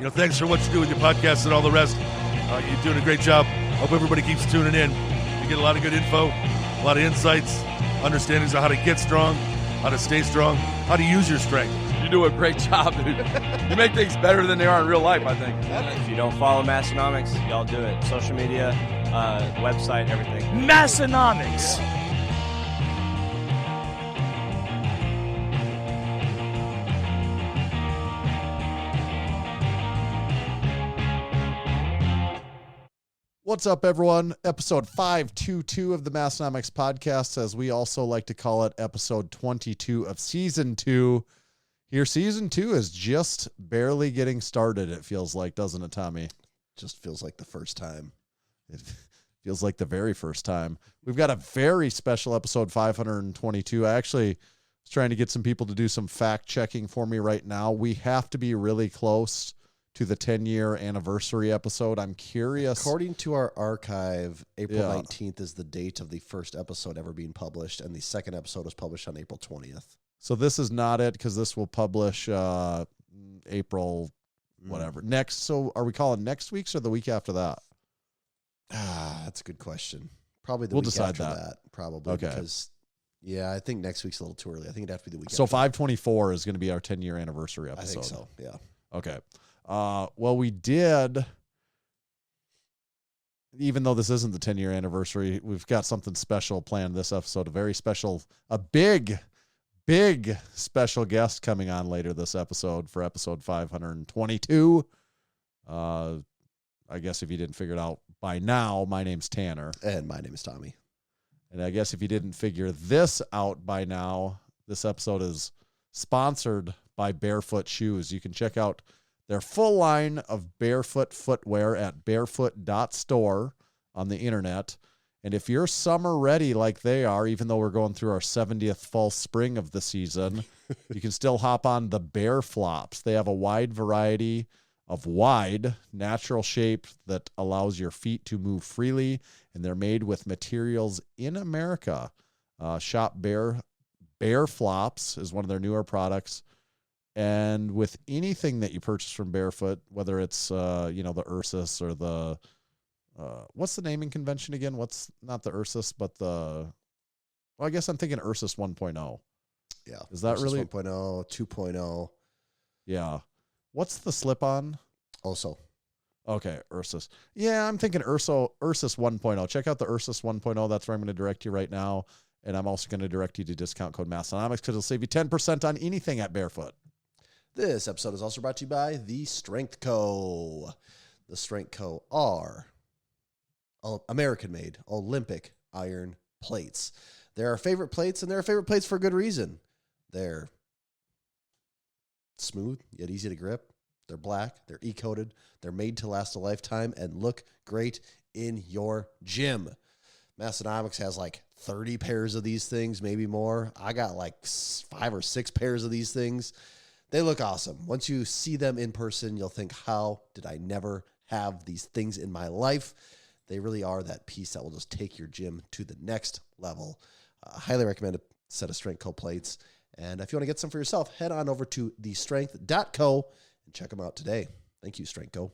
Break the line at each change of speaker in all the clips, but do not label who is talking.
thanks for what you do with your podcast and all the rest. You're doing a great job. Hope everybody keeps tuning in. You get a lot of good info, a lot of insights, understandings of how to get strong, how to stay strong, how to use your strength.
You do a great job, dude. You make things better than they are in real life, I think.
If you don't follow Massenomics, y'all do it. Social media, website, everything.
Massenomics.
What's up, everyone? Episode 522 of the Massenomics podcast, as we also like to call it, episode 22 of season 2. Here, season 2 is just barely getting started, it feels like, doesn't it, Tommy?
Just feels like the first time.
It feels like the very first time. We've got a very special episode 522. I actually was trying to get some people to do some fact checking for me right now. We have to be really close to the 10-year anniversary episode. I'm curious.
According to our archive, April 19th is the date of the first episode ever being published, and the second episode was published on April 20th.
So this is not it, because this will publish April whatever. Next, so are we calling next week's or the week after that?
That's a good question. Probably the
we'll
week
decide
after
that.
Probably.
Okay.
Because, I think next week's a little too early. I think it'd have to be the week
So
after.
524 is going to be our 10-year anniversary episode.
I think so, yeah.
Okay. Well, we did, even though this isn't the 10-year anniversary, we've got something special planned this episode, a big special guest coming on later this episode for episode 522. I guess if you didn't figure it out by now, my name's Tanner.
And my name is Tommy.
And I guess if you didn't figure this out by now, this episode is sponsored by Barefoot Shoes. You can check out their full line of barefoot footwear at barefoot.store on the internet. And if you're summer ready like they are, even though we're going through our 70th false spring of the season, you can still hop on the Bear Flops. They have a wide variety of wide, natural shape that allows your feet to move freely, and they're made with materials in America. Shop Bear Flops is one of their newer products. And with anything that you purchase from Barefoot, whether it's, the Ursus or the, what's the naming convention again? What's not the Ursus, but I guess I'm thinking Ursus 1.0.
Yeah.
Is that
Ursus
really
1.0, 2.0?
Yeah. What's the slip-on?
Also.
Okay, Ursus. Yeah, I'm thinking Ursus 1.0. Check out the Ursus 1.0. That's where I'm going to direct you right now. And I'm also going to direct you to discount code Massenomics because it'll save you 10% on anything at Barefoot.
This episode is also brought to you by The Strength Co. The Strength Co. are American-made Olympic iron plates. They're our favorite plates, and they're our favorite plates for a good reason. They're smooth, yet easy to grip. They're black. They're E-coated. They're made to last a lifetime and look great in your gym. Massenomics has like 30 pairs of these things, maybe more. I got like 5 or 6 pairs of these things. They look awesome. Once you see them in person, you'll think, how did I never have these things in my life? They really are that piece that will just take your gym to the next level. Highly recommend a set of Strength Co plates. And if you want to get some for yourself, head on over to thestrength.co and check them out today. Thank you, Strength Co.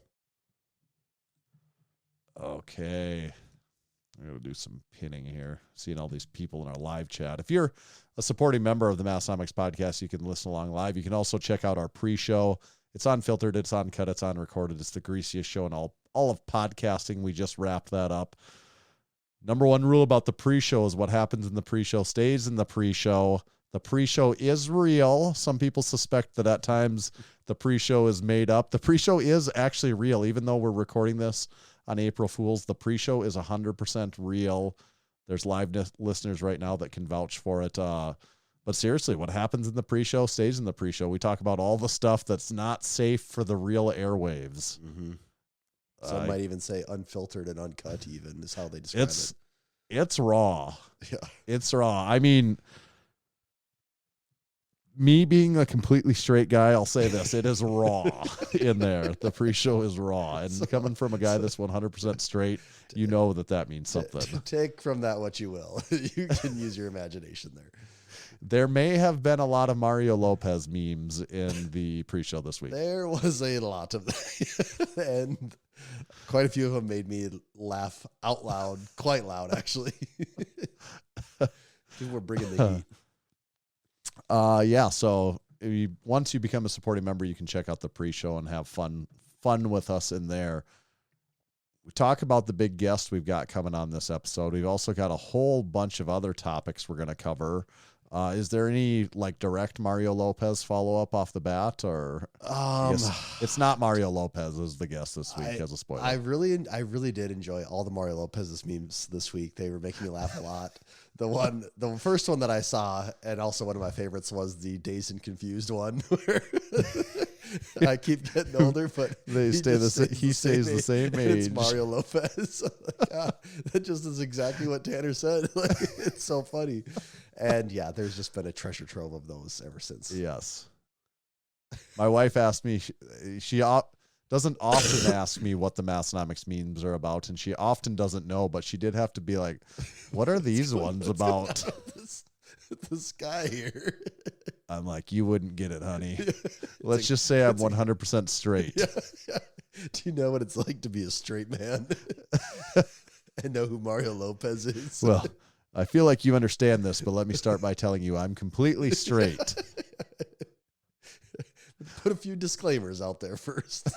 Okay. I'm going to do some pinning here, seeing all these people in our live chat. If you're a supporting member of the Massenomics podcast, you can listen along live. You can also check out our pre-show. It's unfiltered, it's uncut, it's unrecorded. It's the greasiest show in all of podcasting. We just wrapped that up. Number one rule about the pre-show is what happens in the pre-show stays in the pre-show. The pre-show is real. Some people suspect that at times the pre-show is made up. The pre-show is actually real, even though we're recording this on April Fool's. The pre-show is 100% real. There's live listeners right now that can vouch for it. But seriously, what happens in the pre-show stays in the pre-show. We talk about all the stuff that's not safe for the real airwaves.
Mm-hmm. Some might even say unfiltered and uncut even is how they describe it.
It's raw.
Yeah.
It's raw. I mean, me being a completely straight guy, I'll say this. It is raw in there. The pre-show is raw. And coming from a guy that's 100% straight, you know that means something.
Take from that what you will. You can use your imagination there.
There may have been a lot of Mario Lopez memes in the pre-show this week.
There was a lot of them. And quite a few of them made me laugh out loud, quite loud, actually. People were bringing the heat.
Yeah, so once you become a supporting member, you can check out the pre-show and have fun with us in there. We talk about the big guest we've got coming on this episode. We've also got a whole bunch of other topics we're going to cover. Is there any like direct Mario Lopez follow-up off the bat, or it's not Mario Lopez as the guest this week as a spoiler?
I really did enjoy all the Mario Lopez memes this week. They were making me laugh a lot. The first one that I saw, and also one of my favorites, was the Dazed and Confused one, where I keep getting older, but
he stays the same age.
It's Mario Lopez. That just is exactly what Tanner said. Like, it's so funny. And yeah, there's just been a treasure trove of those ever since.
Yes. My wife asked me, she doesn't often ask me what the Massenomics memes are about, and she often doesn't know, but she did have to be like, what are these ones about?
This guy here.
I'm like, you wouldn't get it, honey. Let's just say I'm 100% straight.
Yeah. Do you know what it's like to be a straight man and know who Mario Lopez is?
Well, I feel like you understand this, but let me start by telling you I'm completely straight.
Put a few disclaimers out there first.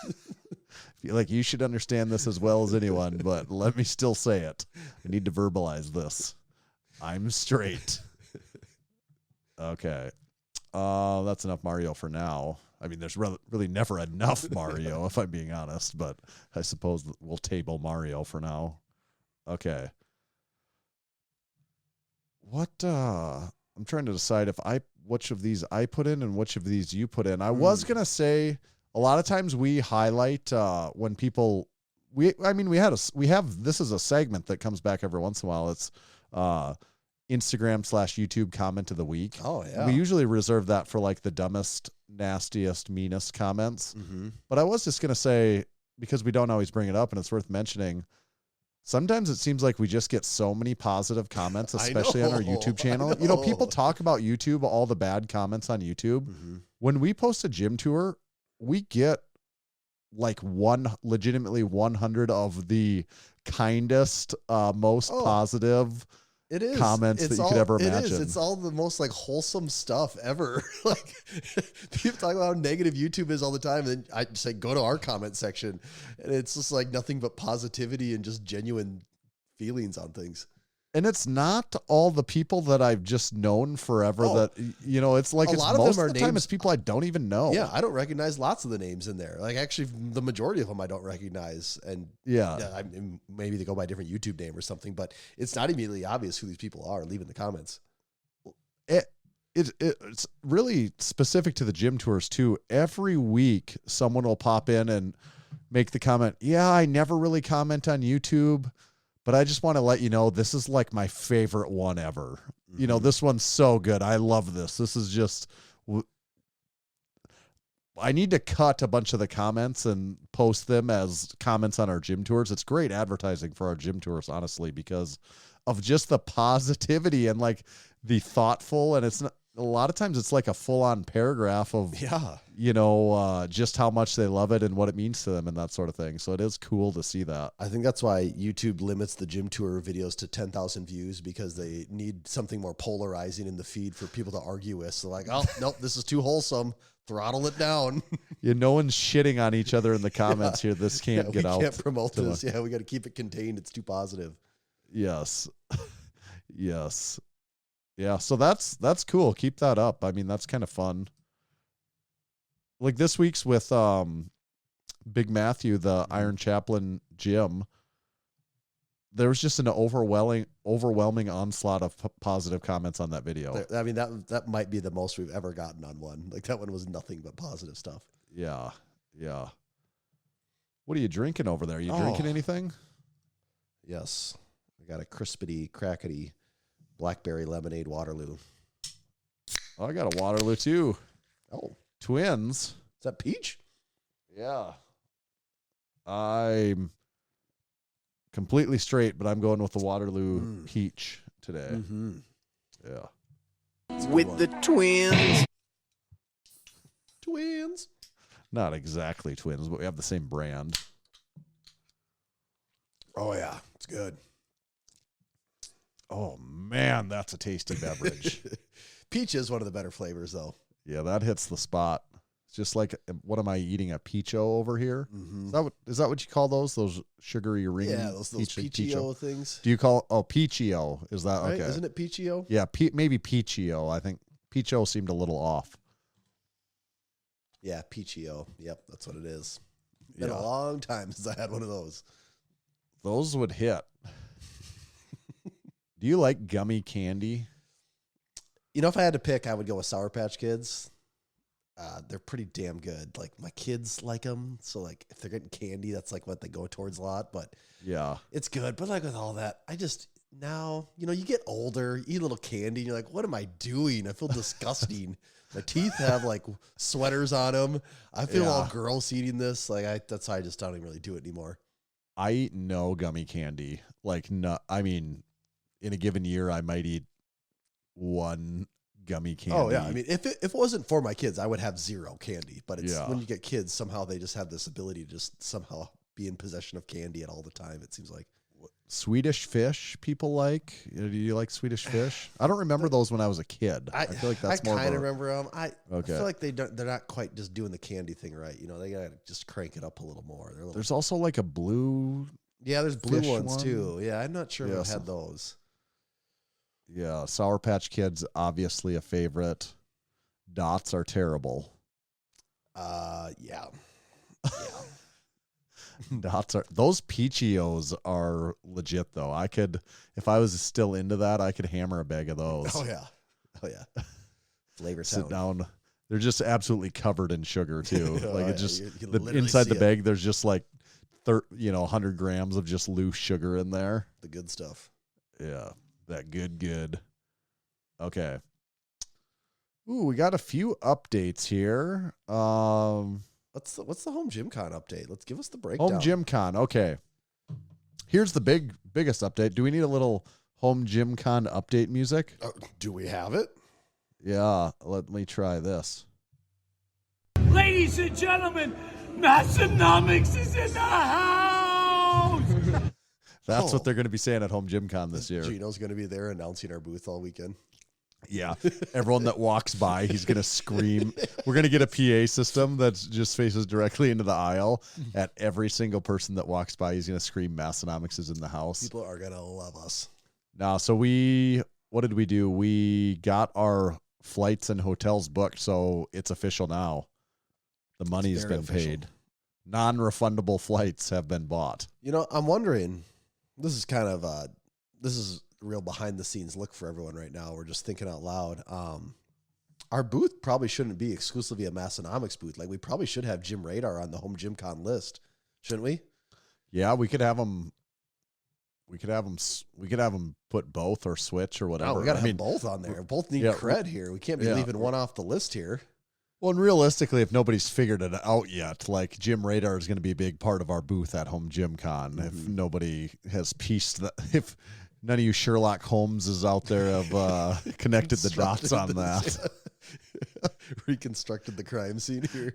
Feel like you should understand this as well as anyone, but let me still say it. I need to verbalize this. I'm straight. Okay. That's enough Mario for now. I mean, there's really never enough Mario, if I'm being honest, but I suppose we'll table Mario for now. Okay. I'm trying to decide which of these I put in and which of these you put in. I was going to say a lot of times we highlight when people this is a segment that comes back every once in a while. It's Instagram/YouTube comment of the week.
Oh yeah.
We usually reserve that for like the dumbest, nastiest, meanest comments.
Mm-hmm.
But I was just going to say, because we don't always bring it up and it's worth mentioning, sometimes it seems like we just get so many positive comments, especially on our YouTube channel. You know, people talk about YouTube, all the bad comments on YouTube.
Mm-hmm.
When we post a gym tour, we get like legitimately 100 of the kindest, most positive comments that you could ever imagine.
It's all the most like wholesome stuff ever. Like people talk about how negative YouTube is all the time, and then I just like go to our comment section, and it's just like nothing but positivity and just genuine feelings on things.
And it's not all the people that I've just known forever that, you know, it's like, most of the time it's people I don't even know.
Yeah. I don't recognize lots of the names in there. Like actually the majority of them I don't recognize. And maybe they go by a different YouTube name or something, but it's not immediately obvious who these people are leaving the comments.
It's really specific to the gym tours too. Every week someone will pop in and make the comment, yeah, I never really comment on YouTube, but I just want to let you know, this is like my favorite one ever. Mm-hmm. You know, this one's so good. I love this. This is just, I need to cut a bunch of the comments and post them as comments on our gym tours. It's great advertising for our gym tours, honestly, because of just the positivity and like the thoughtful, and it's not, a lot of times it's like a full-on paragraph of, you know, just how much they love it and what it means to them and that sort of thing. So it is cool to see that.
I think that's why YouTube limits the gym tour videos to 10,000 views, because they need something more polarizing in the feed for people to argue with. So like, oh, nope, this is too wholesome. Throttle it down.
Yeah, no one's shitting on each other in the comments here. This can't get out.
We can't promote this. Yeah, we got to keep it contained. It's too positive.
Yes. Yes. Yeah, so that's cool. Keep that up. I mean, that's kind of fun. Like this week's with Big Matthew, the Iron Chaplain Gym. There was just an overwhelming onslaught of positive comments on that video.
I mean, that might be the most we've ever gotten on one. Like that one was nothing but positive stuff.
Yeah, yeah. What are you drinking over there? Are you drinking anything?
Yes, I got a crispity, crackety blackberry lemonade Waterloo.
Oh, I got a Waterloo too.
Oh,
twins.
Is that peach?
Yeah. I'm completely straight, but I'm going with the Waterloo peach today.
Mm-hmm.
Yeah.
It's
with the twins.
Twins.
Not exactly twins, but we have the same brand.
Oh, yeah. It's good.
Oh, man, that's a tasty beverage.
Peach is one of the better flavors, though.
Yeah, that hits the spot. It's just like, what am I eating? A Peacho over here?
Mm-hmm.
Is that what you call those? Those sugary ring?
Yeah, those Peachio things.
Do you call Peachio? Is that
Right?
okay?
Isn't it Peachio?
Yeah, maybe Peachio. I think Peacho seemed a little off.
Yeah, Peachio. Yep, that's what it is. Been a long time since I had one of those.
Those would hit. Do you like gummy candy?
You know, if I had to pick, I would go with Sour Patch Kids. They're pretty damn good. Like, my kids like them. So, like, if they're getting candy, that's like what they go towards a lot. But
Yeah.
it's good. But like with all that, I just now, you know, you get older, you eat a little candy, and you're like, what am I doing? I feel disgusting. My teeth have like sweaters on them. I feel all gross eating this. Like, that's why I just don't even really do it anymore.
I eat no gummy candy. Like, no, I mean, in a given year, I might eat one gummy candy.
Oh yeah, I mean, if it wasn't for my kids, I would have zero candy. But it's
Yeah.
when you get kids, somehow they just have this ability to just somehow be in possession of candy at all the time. It seems like.
Swedish fish people like. Do you like Swedish fish? I don't remember those when I was a kid. I feel like that's more.
I kind of remember them. I
Okay.
feel like they're not quite just doing the candy thing right. You know, they gotta just crank it up a little more. They're a little,
There's also like a blue.
yeah, there's blue
fish
ones
one.
too. Yeah, I'm not sure if
Yeah,
I've
so-
had those.
Yeah, Sour Patch Kids, obviously a favorite. Dots are terrible.
Yeah.
Dots are those Peachios are legit though. I could, if I was still into that, I could hammer a bag of those.
Oh yeah. Flavor
Sit
town.
down. They're just absolutely covered in sugar too.
Oh,
Like
yeah,
it just
you can
the
literally
inside the
see it.
bag. There's just like 100 grams of just loose sugar in there.
The good stuff.
Yeah, that good. Okay. Ooh, we got a few updates here.
What's the home gym con update? Let's give us the breakdown.
Home Gym Con. Okay. Here's the biggest update. Do we need a little Home Gym Con update music?
Do we have it?
Yeah, let me try this.
Ladies and gentlemen, Massenomics is in the house!
That's what they're going to be saying at Home Gym Con this year.
Gino's going to be there announcing our booth all weekend.
Yeah. Everyone that walks by, he's going to scream. We're going to get a PA system that just faces directly into the aisle. At every single person that walks by, he's going to scream Massenomics is in the house.
People are going to love us.
Now, so what did we do? We got our flights and hotels booked, so it's official now. The money's
very
been
official.
paid. Non-refundable flights have been bought.
You know, I'm wondering, this is kind of this is a real behind the scenes look for everyone right now. We're just thinking out loud. Our booth probably shouldn't be exclusively a Massenomics booth. Like, we probably should have Gym Radar on the Home Gym Con list, shouldn't we?
Yeah, we could have them. We could have them put both or switch or whatever.
No, we got to have both on there. Both need cred here. We can't be leaving one off the list here.
Well, and realistically, if nobody's figured it out yet, like Gym Radar is going to be a big part of our booth at Home Gym Con.
Mm-hmm.
If nobody has pieced that, if none of you Sherlock Holmeses out there have connected the dots on that.
Reconstructed the crime scene here.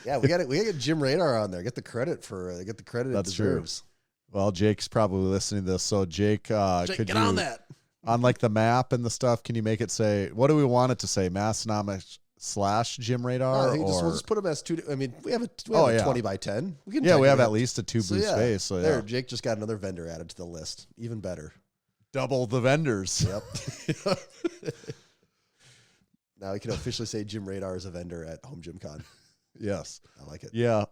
Yeah, we got to get Gym Radar on there. Get the credit it deserves.
True. Well, Jake's probably listening to this, so Jake,
Jake,
could
get
you,
on that.
On like the map and the stuff, can you make it say, what do we want it to say? Massenomics / Gym Radar?
I think we'll just put them as two. I mean, we have a 20 by 10. We have
at least a 2 booth space. So
there, Jake just got another vendor added to the list. Even better.
Double the vendors.
Yep. Now we can officially say Gym Radar is a vendor at Home Gym Con.
Yes.
I like it.
Yeah.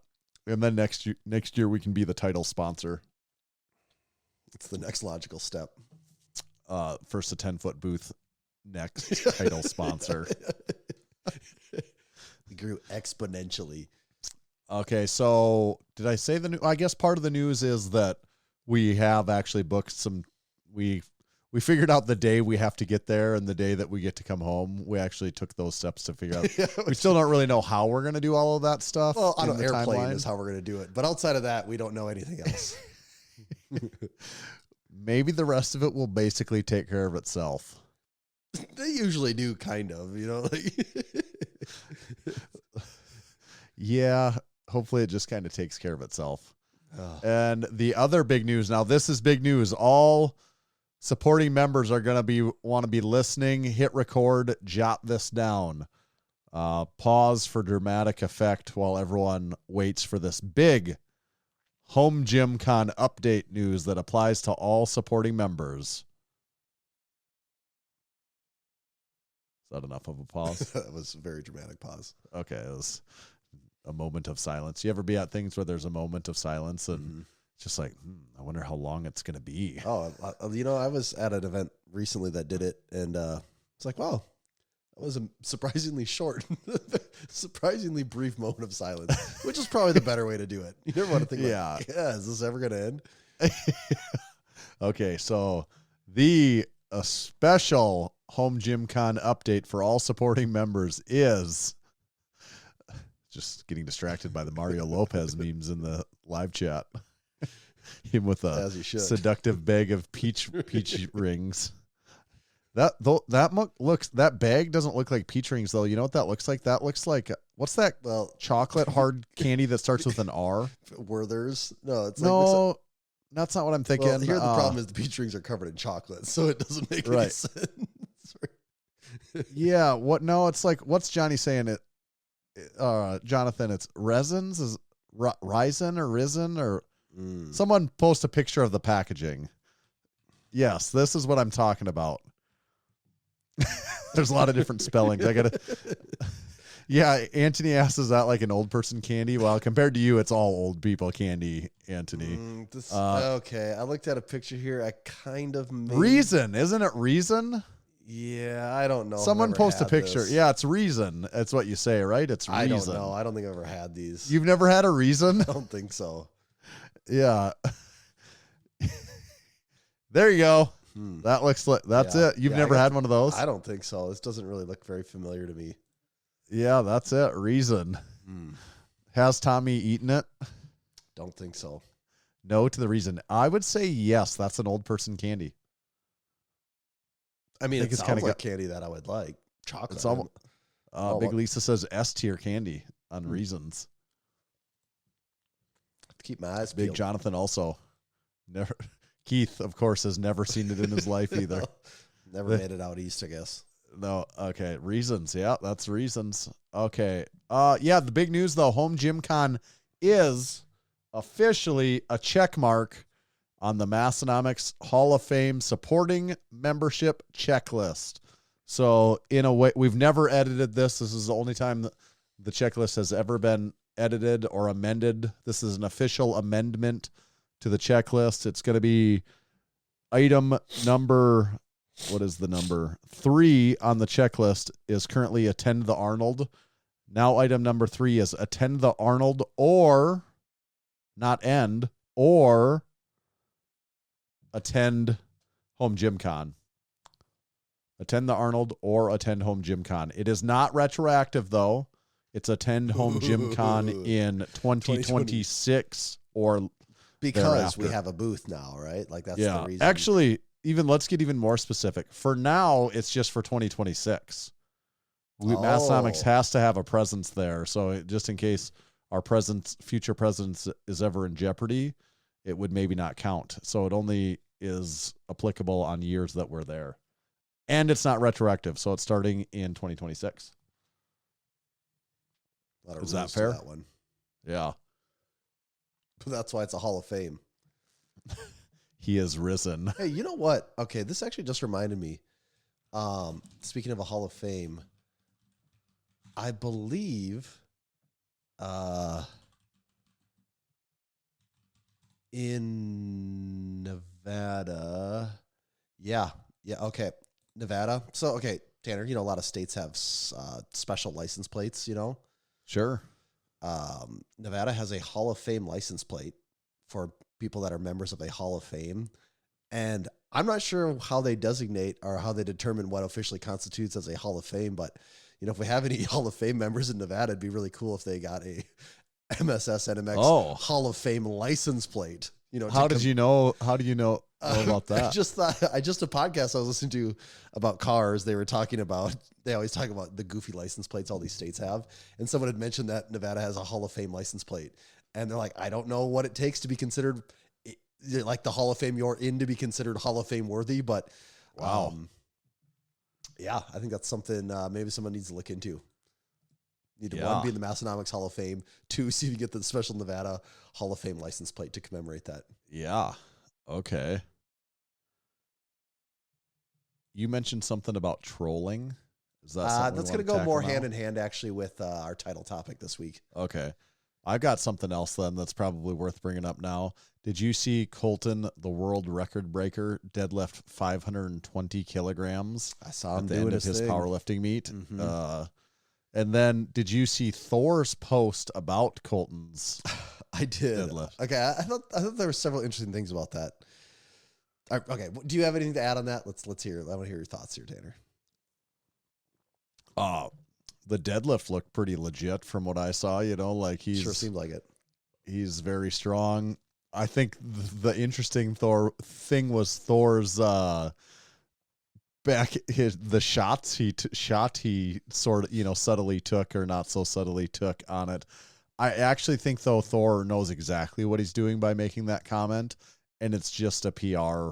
And then next year we can be the title sponsor.
It's the next logical step.
First a 10-foot booth, next title sponsor.
We grew exponentially.
Okay, so did I say I guess part of the news is that we have actually booked some. We figured out the day we have to get there and the day that we get to come home. We actually took those steps to figure out. We still don't really know how we're going to do all of that stuff.
Well, on
in
an
the
airplane
timeline.
is how we're going to do it. But outside of that, we don't know anything else.
Maybe the rest of it will basically take care of itself.
They usually do, kind of, like.
Yeah, hopefully it just kind of takes care of itself. And the other big news, now this is big news. All supporting members are going to want to be listening, hit record, jot this down. Pause for dramatic effect while everyone waits for this big Home Gym Con update news that applies to all supporting members. Is that enough of a pause?
That was a very dramatic pause.
Okay, it was a moment of silence. You ever be at things where there's a moment of silence and it's just like, I wonder how long it's going to be.
Oh, I was at an event recently that did it, and it's like, wow, that was a surprisingly short, surprisingly brief moment of silence, which is probably the better way to do it. You never want to think, is this ever going to end?
Okay, so the special Home Gym Con update for all supporting members is just getting distracted by the Mario Lopez memes in the live chat. Him with a seductive bag of peach rings. That bag doesn't look like peach rings though. You know what that looks like? That looks like what's that?
Well,
chocolate hard candy that starts with an R.
Werther's? No, it's
no. That's not what I'm thinking.
Well, here the problem is the peach rings are covered in chocolate, so it doesn't make any sense.
Yeah. What? No, it's like, what's Johnny saying? Jonathan, it's resins? Is Ryzen or Risen or someone post a picture of the packaging. Yes, this is what I'm talking about. There's a lot of different spellings. Yeah, Anthony asks, is that like an old person candy? Well, compared to you, it's all old people candy, Anthony.
Okay, I looked at a picture here. I kind of
Reason, isn't it Reason?
Yeah, I don't know.
Someone post a picture. Yeah, it's Reason. That's what you say, right? It's Reason.
I don't know. I don't think I've ever had these.
You've never had a Reason?
I don't think so.
Yeah. There you go. That looks like that's it. You've never had one of those?
I don't think so. This doesn't really look very familiar to me.
Yeah, that's it. Reason. Has Tommy eaten it?
Don't think so.
No to the Reason. I would say yes. That's an old person candy.
I mean, it sounds like candy that I would like. Chocolate.
It's almost, Big Lisa says S tier candy on Reasons.
Keep my eyes
Big
peeled.
Jonathan also. Never. Keith, of course, has never seen it in his life either.
Never made it out east, I guess.
No. Okay. Reasons. Yeah, that's Reasons. Okay. Yeah, the big news though, Home Gym Con is officially a check mark on the Massenomics Hall of Fame supporting membership checklist. So in a way, we've never edited this. This is the only time the checklist has ever been edited or amended. This is an official amendment to the checklist. It's going to be item number, what is the number? 3 on the checklist is currently attend the Arnold. Now item number 3 is attend the Arnold or not end or attend Home Gym Con. Attend the Arnold or attend Home Gym Con. It is not retroactive though. It's attend Home Gym Con in 2026 or
because
thereafter.
We have a booth now, right? Like that's the reason.
Actually, let's get even more specific. For now, it's just for 2026. Massenomics has to have a presence there. So just in case our future presence is ever in jeopardy, it would maybe not count. So it only is applicable on years that we're there. And it's not retroactive. So it's starting in 2026. Is that fair?
That one.
Yeah.
That's why it's a Hall of Fame.
He is risen.
Hey, you know what? Okay, this actually just reminded me. Speaking of a Hall of Fame, I believe in Nevada. Yeah, okay. Nevada. So, okay, Tanner, a lot of states have special license plates,
Sure.
Nevada has a Hall of Fame license plate for people that are members of a Hall of Fame. And I'm not sure how they designate or how they determine what officially constitutes as a Hall of Fame, but if we have any Hall of Fame members in Nevada, it'd be really cool if they got a MSS NMX Hall of Fame license plate.
How do you know? What about that?
I just a podcast I was listening to about cars. They were talking about, they always talk about the goofy license plates all these states have. And someone had mentioned that Nevada has a Hall of Fame license plate. And they're like, I don't know what it takes to be considered like the Hall of Fame you're in to be considered Hall of Fame worthy. But
wow.
Yeah, I think that's something maybe someone needs to look into. Need to,
Yeah.
1, be in the Massenomics Hall of Fame. 2, see if you get the special Nevada Hall of Fame license plate to commemorate that.
Yeah. Okay. You mentioned something about trolling. Is that something
that's
going to
go more
now?
hand in hand actually with our title topic this week.
Okay. I got something else then that's probably worth bringing up now. Did you see Colton, the world record breaker, deadlift 520 kilograms?
I saw him
at the
doing
end of his
thing.
powerlifting meet.
Mhm.
And then did you see Thor's post about Colton's
I did.
deadlift?
Okay, I thought there were several interesting things about that. Okay, do you have anything to add on that? Let's hear. I want to hear your thoughts here, Tanner.
The deadlift looked pretty legit from what I saw, like
Sure seemed like it.
he's very strong. I think the interesting thing was Thor's the shots he sort of subtly took or not so subtly took on it. I actually think though Thor knows exactly what he's doing by making that comment, and it's just a PR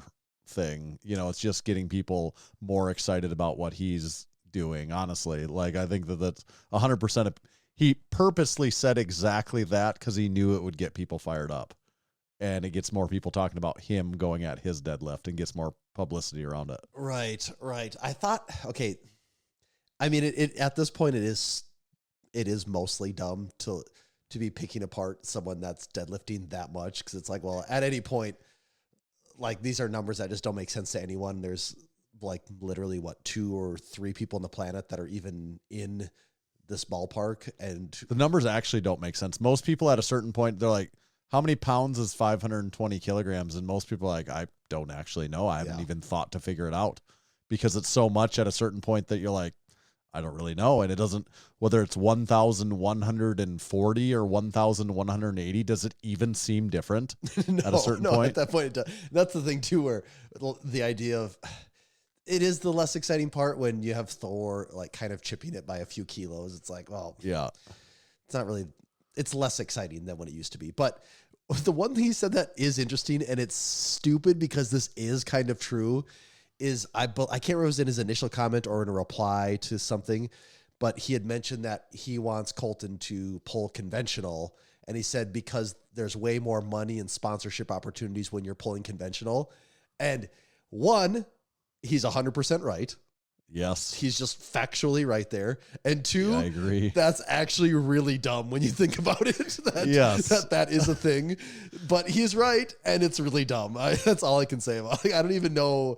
thing. It's just getting people more excited about what he's doing. Honestly, like I think that's 100%. He purposely said exactly that because he knew it would get people fired up. And it gets more people talking about him going at his deadlift and gets more publicity around it.
Right. I thought, okay. I mean, it at this point, it is mostly dumb to be picking apart someone that's deadlifting that much. Because it's like, well, at any point, like these are numbers that just don't make sense to anyone. There's like literally 2 or 3 people on the planet that are even in this ballpark. And
The numbers actually don't make sense. Most people at a certain point, they're like, how many pounds is 520 kilograms? And most people are like, I don't actually know. I haven't even thought to figure it out because it's so much at a certain point that you're like, I don't really know. And it doesn't, whether it's 1,140 or 1,180, does it even seem different at a certain point?
At that point, it does. That's the thing too, where the idea of it is the less exciting part when you have Thor like kind of chipping it by a few kilos. It's like, well,
Yeah.
it's not really, it's less exciting than what it used to be. But the one thing he said that is interesting, and it's stupid because this is kind of true, is I can't remember if it was in his initial comment or in a reply to something, but he had mentioned that he wants Colton to pull conventional. And he said, because there's way more money and sponsorship opportunities when you're pulling conventional. And one, he's 100% right.
Yes.
He's just factually right there. And 2,
I agree.
That's actually really dumb when you think about it. That is a thing. But he's right, and it's really dumb. That's all I can say about it. I don't even know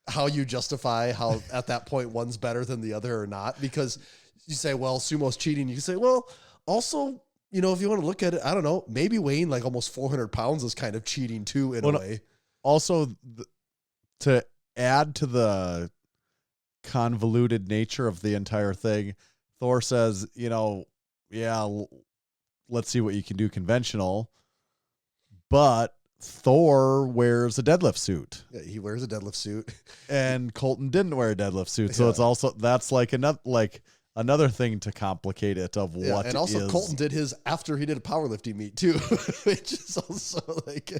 how you justify how at that point one's better than the other or not. Because you say, well, sumo's cheating. You can say, well, also, if you want to look at it, I don't know, maybe weighing like almost 400 pounds is kind of cheating too in a way.
Also, to add to the convoluted nature of the entire thing, Thor says, let's see what you can do conventional, but Thor wears a deadlift suit.
Yeah, he wears a deadlift suit.
And Colton didn't wear a deadlift suit. So it's also, that's like another thing to complicate it of what
and also
is.
Colton did his after he did a powerlifting meet too, which is also like,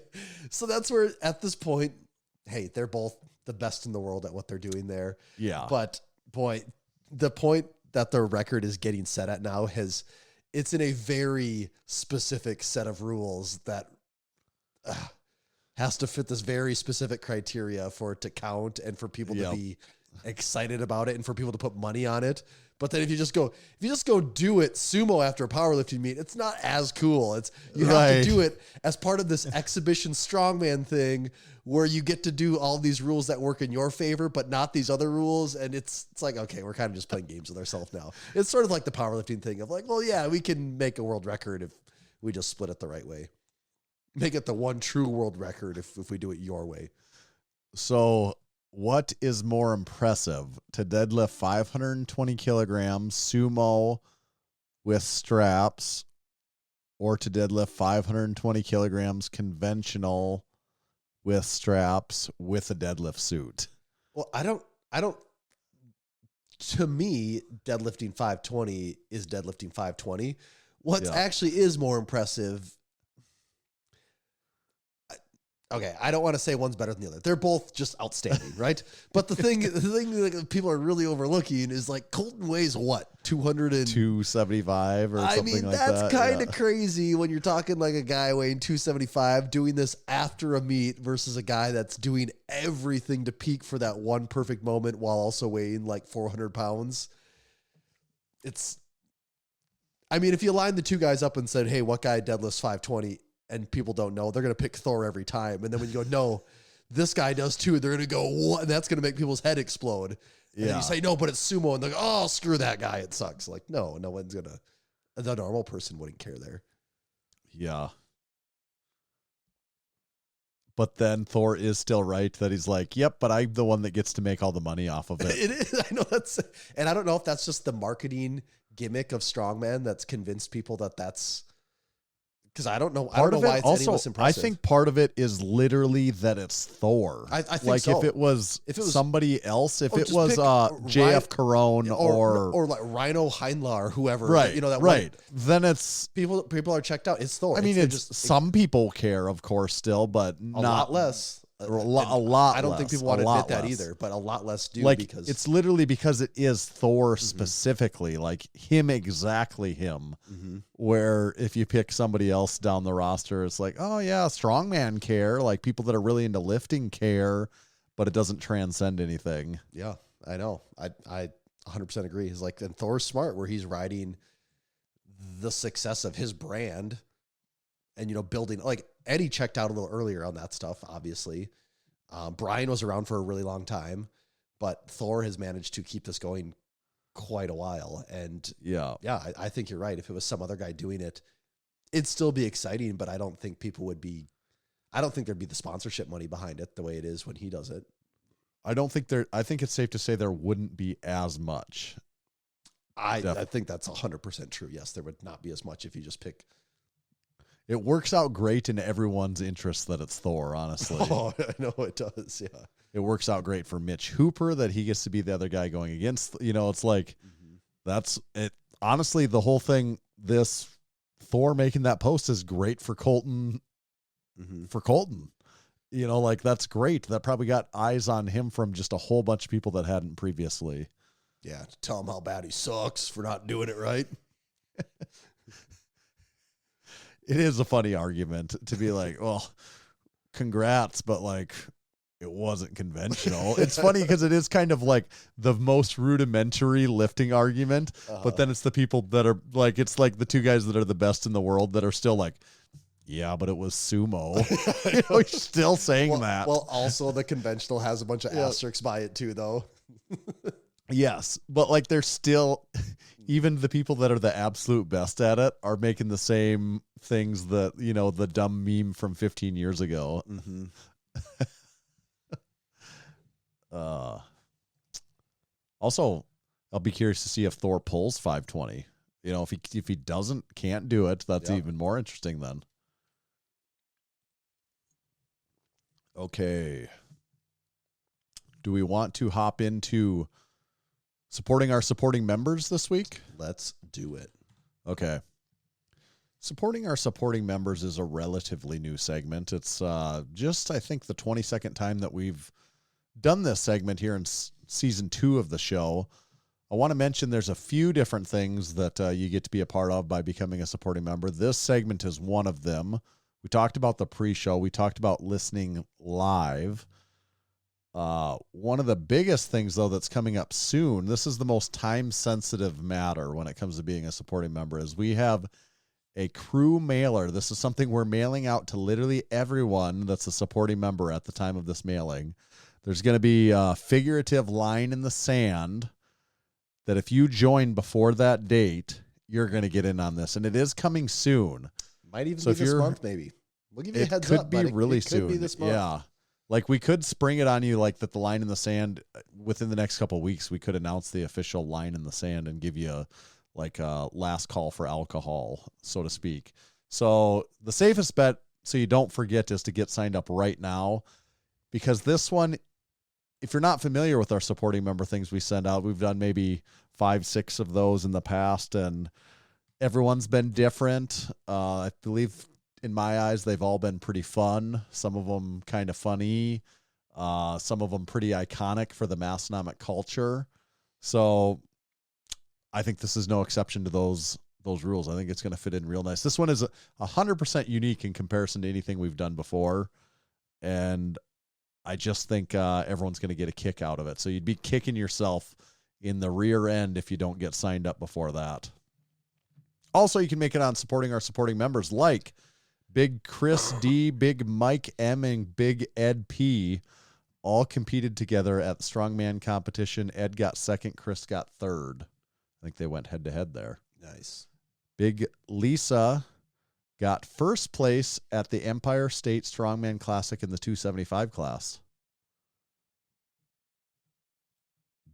so that's where at this point, hey, they're both the best in the world at what they're doing there.
Yeah.
But boy, the point that the record is getting set at now it's in a very specific set of rules that has to fit this very specific criteria for it to count and for people to be excited about it and for people to put money on it. But then if you just go do it sumo after a powerlifting meet, it's not as cool. You have to do it as part of this exhibition strongman thing where you get to do all these rules that work in your favor, but not these other rules. And it's like, okay, we're kind of just playing games with ourselves now. It's sort of like the powerlifting thing of like, well, yeah, we can make a world record if we just split it the right way. Make it the one true world record if we do it your way.
So what is more impressive, to deadlift 520 kilograms sumo with straps, or to deadlift 520 kilograms conventional with straps with a deadlift suit.
Well, I don't, to me, deadlifting 520 is deadlifting 520. What actually is more impressive. Okay, I don't want to say one's better than the other. They're both just outstanding, right? But the thing that people are really overlooking is like Colton weighs what,
275 or something like that.
That's kind of crazy when you're talking like a guy weighing 275 doing this after a meet versus a guy that's doing everything to peak for that one perfect moment while also weighing like 400 pounds. If you line the two guys up and said, hey, what guy deadlifts 520? And people don't know, they're going to pick Thor every time. And then when you go, no, this guy does too, they're going to go, what? And that's going to make people's head explode. And then you say, no, but it's sumo. And they're like, oh, screw that guy. It sucks. Like, no one's going to, the normal person wouldn't care there.
Yeah. But then Thor is still right that he's like, yep, but I'm the one that gets to make all the money off of it.
It is. I know and I don't know if that's just the marketing gimmick of strongman that's convinced people that's, because I don't know why it's any less impressive.
I think part of it is literally that it's Thor.
I think
like
so.
if it was somebody else, if it was JF Carone
or like Rhino Heinla or whoever,
right?
Right.
Then it's
people are checked out. It's Thor.
Some people care, of course, still, but
a lot less.
A lot.
I don't think people want to admit that either, but a lot less do because
it's literally because it is Thor specifically, like exactly him.
Mm-hmm.
Where if you pick somebody else down the roster, it's like, oh yeah, strongman care, like people that are really into lifting care, but it doesn't transcend anything.
Yeah, I know. I 100% agree. He's like, and Thor's smart where he's riding the success of his brand and, building, like Eddie checked out a little earlier on that stuff, obviously. Brian was around for a really long time, but Thor has managed to keep this going quite a while. And I think you're right. If it was some other guy doing it, it'd still be exciting, but I don't think there'd be the sponsorship money behind it the way it is when he does it.
I think it's safe to say there wouldn't be as much.
I think that's 100% true. Yes, there would not be as much if you just pick.
It works out great in everyone's interest that it's Thor, honestly.
Oh, I know it does, yeah.
It works out great for Mitch Hooper that he gets to be the other guy going against. It's like, that's it. Honestly, the whole thing, this Thor making that post is great for Colton. For Colton. That's great. That probably got eyes on him from just a whole bunch of people that hadn't previously.
Yeah, to tell him how bad he sucks for not doing it right.
It is a funny argument to be like, well, congrats, but like it wasn't conventional. It's funny because it is kind of like the most rudimentary lifting argument, but then it's the people that are like, it's like the two guys that are the best in the world that are still like, yeah, but it was sumo. You're still saying that.
Well, also the conventional has a bunch of asterisks by it too, though.
Yes, but like they're still, even the people that are the absolute best at it are making the same things that, the dumb meme from 15 years ago.
Mm-hmm.
Also, I'll be curious to see if Thor pulls 520. If he can't do it, that's even more interesting then. Okay. Do we want to hop into supporting our supporting members this week?
Let's do it.
Okay. Supporting our supporting members is a relatively new segment. It's just, I think, the 22nd time that we've done this segment here in season 2 of the show. I want to mention there's a few different things that you get to be a part of by becoming a supporting member. This segment is one of them. We talked about the pre-show. We talked about listening live. One of the biggest things, though, that's coming up soon, this is the most time-sensitive matter when it comes to being a supporting member, is we have a crew mailer. This is something we're mailing out to literally everyone that's a supporting member at the time of this mailing. There's going to be a figurative line in the sand that if you join before that date, you're going to get in on this. And it is coming soon.
Might even be this month, maybe. We'll give you a heads up.
It could be really soon.
Could be this month.
Yeah. Like we could spring it on you like that the line in the sand within the next couple of weeks, we could announce the official line in the sand and give you a last call for alcohol, so to speak. So the safest bet so you don't forget, is to get signed up right now, because this one, if you're not familiar with our supporting member things we send out, we've done maybe 5-6 of those in the past, and everyone's been different. I believe in my eyes, they've all been pretty fun. Some of them kind of funny. Some of them pretty iconic for the Massenomic culture. So I think this is no exception to those rules. I think it's going to fit in real nice. This one is 100% unique in comparison to anything we've done before. And I just think everyone's going to get a kick out of it. So you'd be kicking yourself in the rear end if you don't get signed up before that. Also, you can make it on supporting our supporting members like Big Chris D, Big Mike M, and Big Ed P. All competed together at the strongman competition. Ed got second, Chris got third. I think they went head-to-head there.
Nice.
Big Lisa got first place at the Empire State Strongman Classic in the 275 class.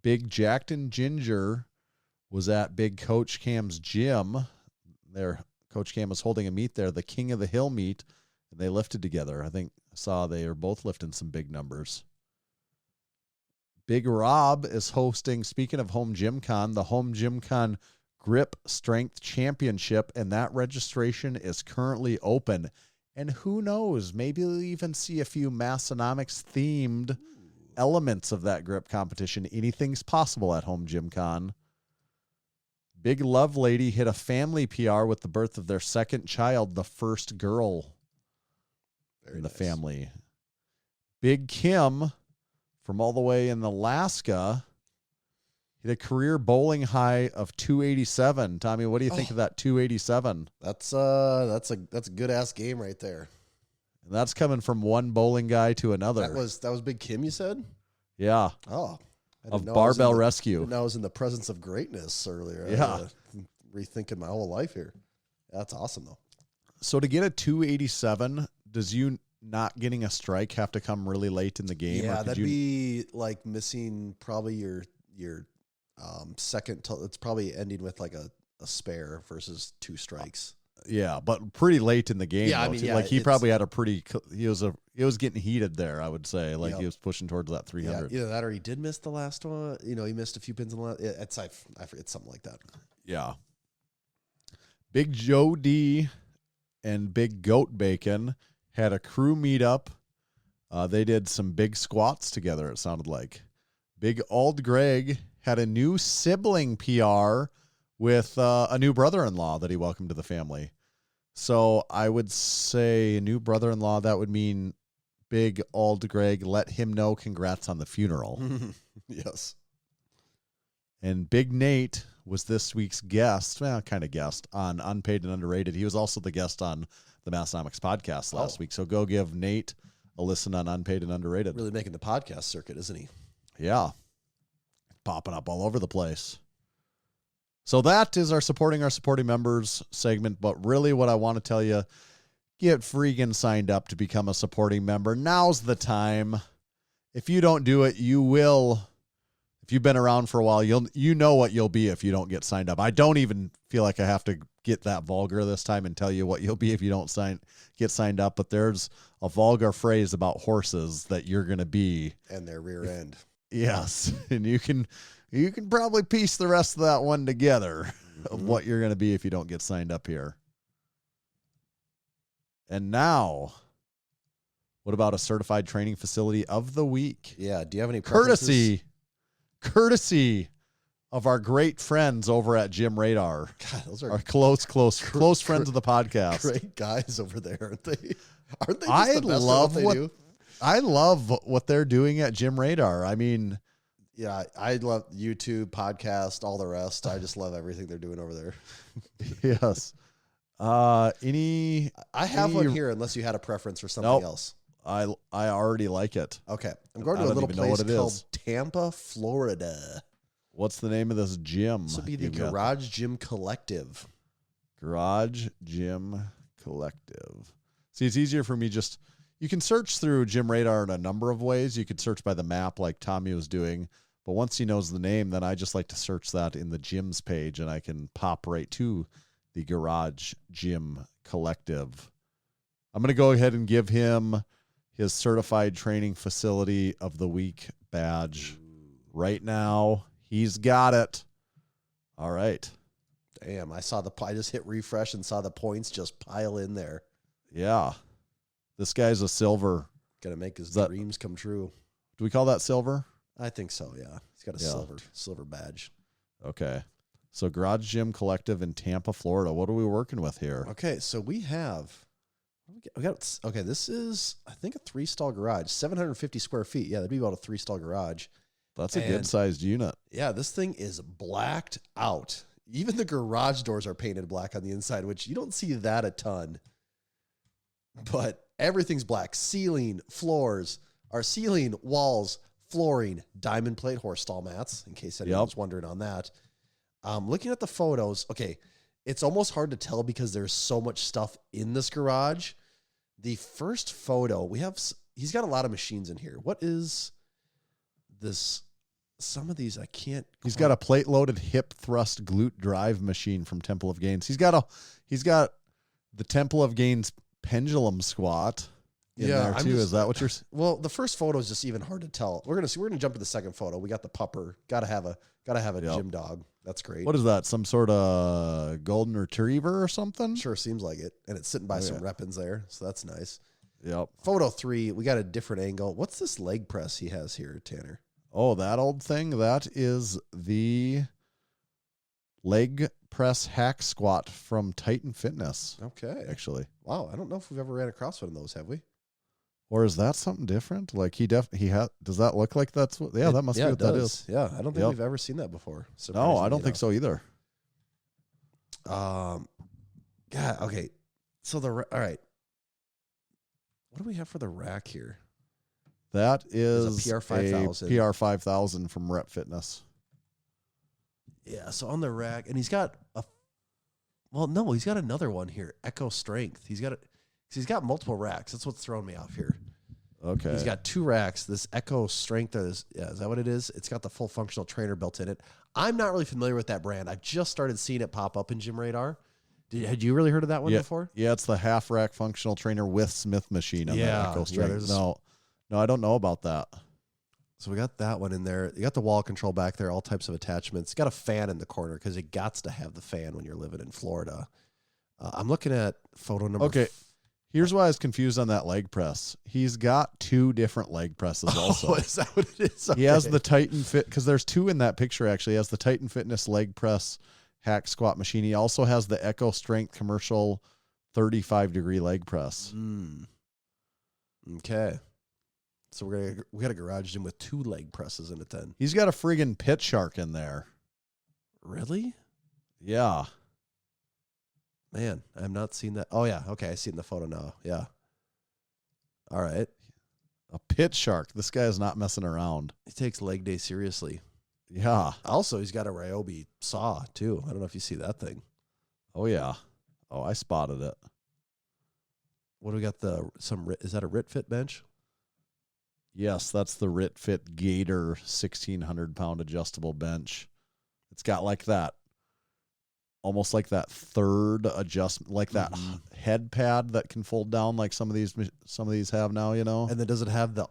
Big Jackton Ginger was at Big Coach Cam's gym. There, Coach Cam was holding a meet there, the King of the Hill meet, and they lifted together. I think I saw they are both lifting some big numbers. Big Rob is hosting, speaking of Home Gym Con, the Home Gym Con Grip Strength Championship, and that registration is currently open. And who knows, maybe we'll even see a few Massenomics themed elements of that grip competition. Anything's possible at Home Gym Con. Big Love Lady hit a family PR with the birth of their second child, the first girl in the family. Big Kim from all the way in Alaska hit a career bowling high of 287. Tommy, what do you think of that 287?
That's a good ass game right there.
And that's coming from one bowling guy to another.
That was Big Kim, you said?
Yeah.
Oh.
Of barbell rescue.
I didn't know I was in the presence of greatness earlier.
Yeah.
Rethinking my whole life here. That's awesome though.
So to get a 287, does you not getting a strike have to come really late in the game?
Yeah, that'd be like missing probably your second. It's probably ending with like a spare versus 2 strikes.
Yeah, but pretty late in the game.
Yeah,
though,
I mean,
too.
yeah,
Like he probably had he was getting heated there, I would say. Like he was pushing towards that 300.
Yeah, either that or he did miss the last one. You know, he missed a few pins in the last. I forget, something like that.
Yeah. Big Joe D and Big Goat Bacon had a crew meetup. They did some big squats together, it sounded like. Big Ald Greg had a new sibling PR with a new brother-in-law that he welcomed to the family. So I would say a new brother-in-law, that would mean Big Ald Greg, let him know congrats on the funeral.
Yes.
And Big Nate was this week's guest, kind of guest, on Unpaid and Underrated. He was also the guest on the Massenomics podcast last week. So go give Nate a listen on Unpaid and Underrated.
Really making the podcast circuit, isn't he?
Yeah. Popping up all over the place. So that is our supporting members segment. But really what I want to tell you, get freaking signed up to become a supporting member. Now's the time. If you don't do it, you will. If you've been around for a while, you know what you'll be if you don't get signed up. I don't even feel like I have to get that vulgar this time and tell you what you'll be if you don't get signed up. But there's a vulgar phrase about horses that you're going to be.
And their rear end.
Yes. And you can probably piece the rest of that one together of what you're going to be if you don't get signed up here. And now, what about a certified training facility of the week?
Yeah. Do you have any preferences?
Courtesy of our great friends over at Gym Radar.
God, those are
our close friends of the podcast.
Great guys over there, aren't they? Aren't they just the best at what they do?
I love what they're doing at Gym Radar. I mean,
yeah, I love YouTube, podcast, all the rest. I just love everything they're doing over there.
Yes. I
have one here unless you had a preference for something else.
I already like it.
Okay. I'm going to a little place called Tampa, Florida.
What's the name of this gym?
This would be the Garage Gym Collective.
Garage Gym Collective. See, it's easier for me you can search through Gym Radar in a number of ways. You could search by the map like Tommy was doing, but once he knows the name, then I just like to search that in the gyms page and I can pop right to the Garage Gym Collective. I'm going to go ahead and give him his Certified Training Facility of the Week badge. Right now, he's got it. All right.
Damn, I just hit refresh and saw the points just pile in there.
Yeah. This guy's a silver.
Gonna make his
that-
dreams come true.
Do we call that silver?
I think so, yeah. He's got a
Yeah.
silver badge.
Okay. So Garage Gym Collective in Tampa, Florida. What are we working with here?
Okay, so we got okay, this is, I think, a 3-stall garage, 750 square feet. Yeah, that'd be about a 3-stall garage.
That's a
And-
good-sized unit.
Yeah, this thing is blacked out. Even the garage doors are painted black on the inside, which you don't see that a ton. But everything's black. Ceiling, floors, our ceiling, walls, flooring, diamond plate horse stall mats, in case anyone was wondering on that. Looking at the photos, okay, it's almost hard to tell because there's so much stuff in this garage. The first photo, he's got a lot of machines in here. What is this? Some of these I can't.
He's got a plate-loaded hip thrust glute drive machine from Temple of Gains. He's got the Temple of Gains pendulum squat in there too. Is that what you're?
Well, the first photo is just even hard to tell. We're gonna jump to the second photo. We got the pupper. Gotta have a gym dog. That's great.
What is that? Some sort of golden retriever or something?
Sure seems like it. And it's sitting by some rep-ins there, so that's nice.
Yep.
Photo 3, we got a different angle. What's this leg press he has here, Tanner?
Oh, that old thing? That is the leg press hack squat from Titan Fitness.
Okay.
Actually.
Wow, I don't know if we've ever ran across one of those, have we?
Or is that something different? Like he does that look like that's what? Yeah, that must be what that is.
Yeah, I don't think we've ever seen that before.
No, I don't think so either.
God, okay. So all right. What do we have for the rack here?
That is
a PR5000.
PR5000 from Rep Fitness.
Yeah, so on the rack, and he's got he's got another one here, Echo Strength. He's got multiple racks. That's what's throwing me off here.
Okay.
He's got 2 racks. This Echo Strength is that what it is? It's got the full functional trainer built in it. I'm not really familiar with that brand. I just started seeing it pop up in Gym Radar. Had you really heard of that one before?
Yeah, it's the half rack functional trainer with Smith machine on the Echo Strength. No, I don't know about that.
So we got that one in there. You got the wall control back there, all types of attachments. Got a fan in the corner because it gots to have the fan when you're living in Florida. I'm looking at photo number.
Okay. Here's why I was confused on that leg press. He's got 2 different leg presses also.
Oh, is that what it is? Okay.
He has the Titan Fit, because there's 2 in that picture actually. He has the Titan Fitness leg press hack squat machine. He also has the Echo Strength commercial 35-degree leg press.
Okay. So we got a garage gym with 2 leg presses in it then.
He's got a friggin' pit shark in there.
Really?
Yeah.
Man, I'm not seeing that. Oh, yeah. Okay, I see it in the photo now. Yeah. All right.
A pit shark. This guy is not messing around.
He takes leg day seriously.
Yeah.
Also, he's got a Ryobi saw, too. I don't know if you see that thing.
Oh, yeah. Oh, I spotted it.
What do we got? Is that a RitFit bench?
Yes, that's the RitFit Gator 1,600-pound adjustable bench. It's got like that, almost like that third adjustment, like that head pad that can fold down, like some of these have now. You know.
And then does it have the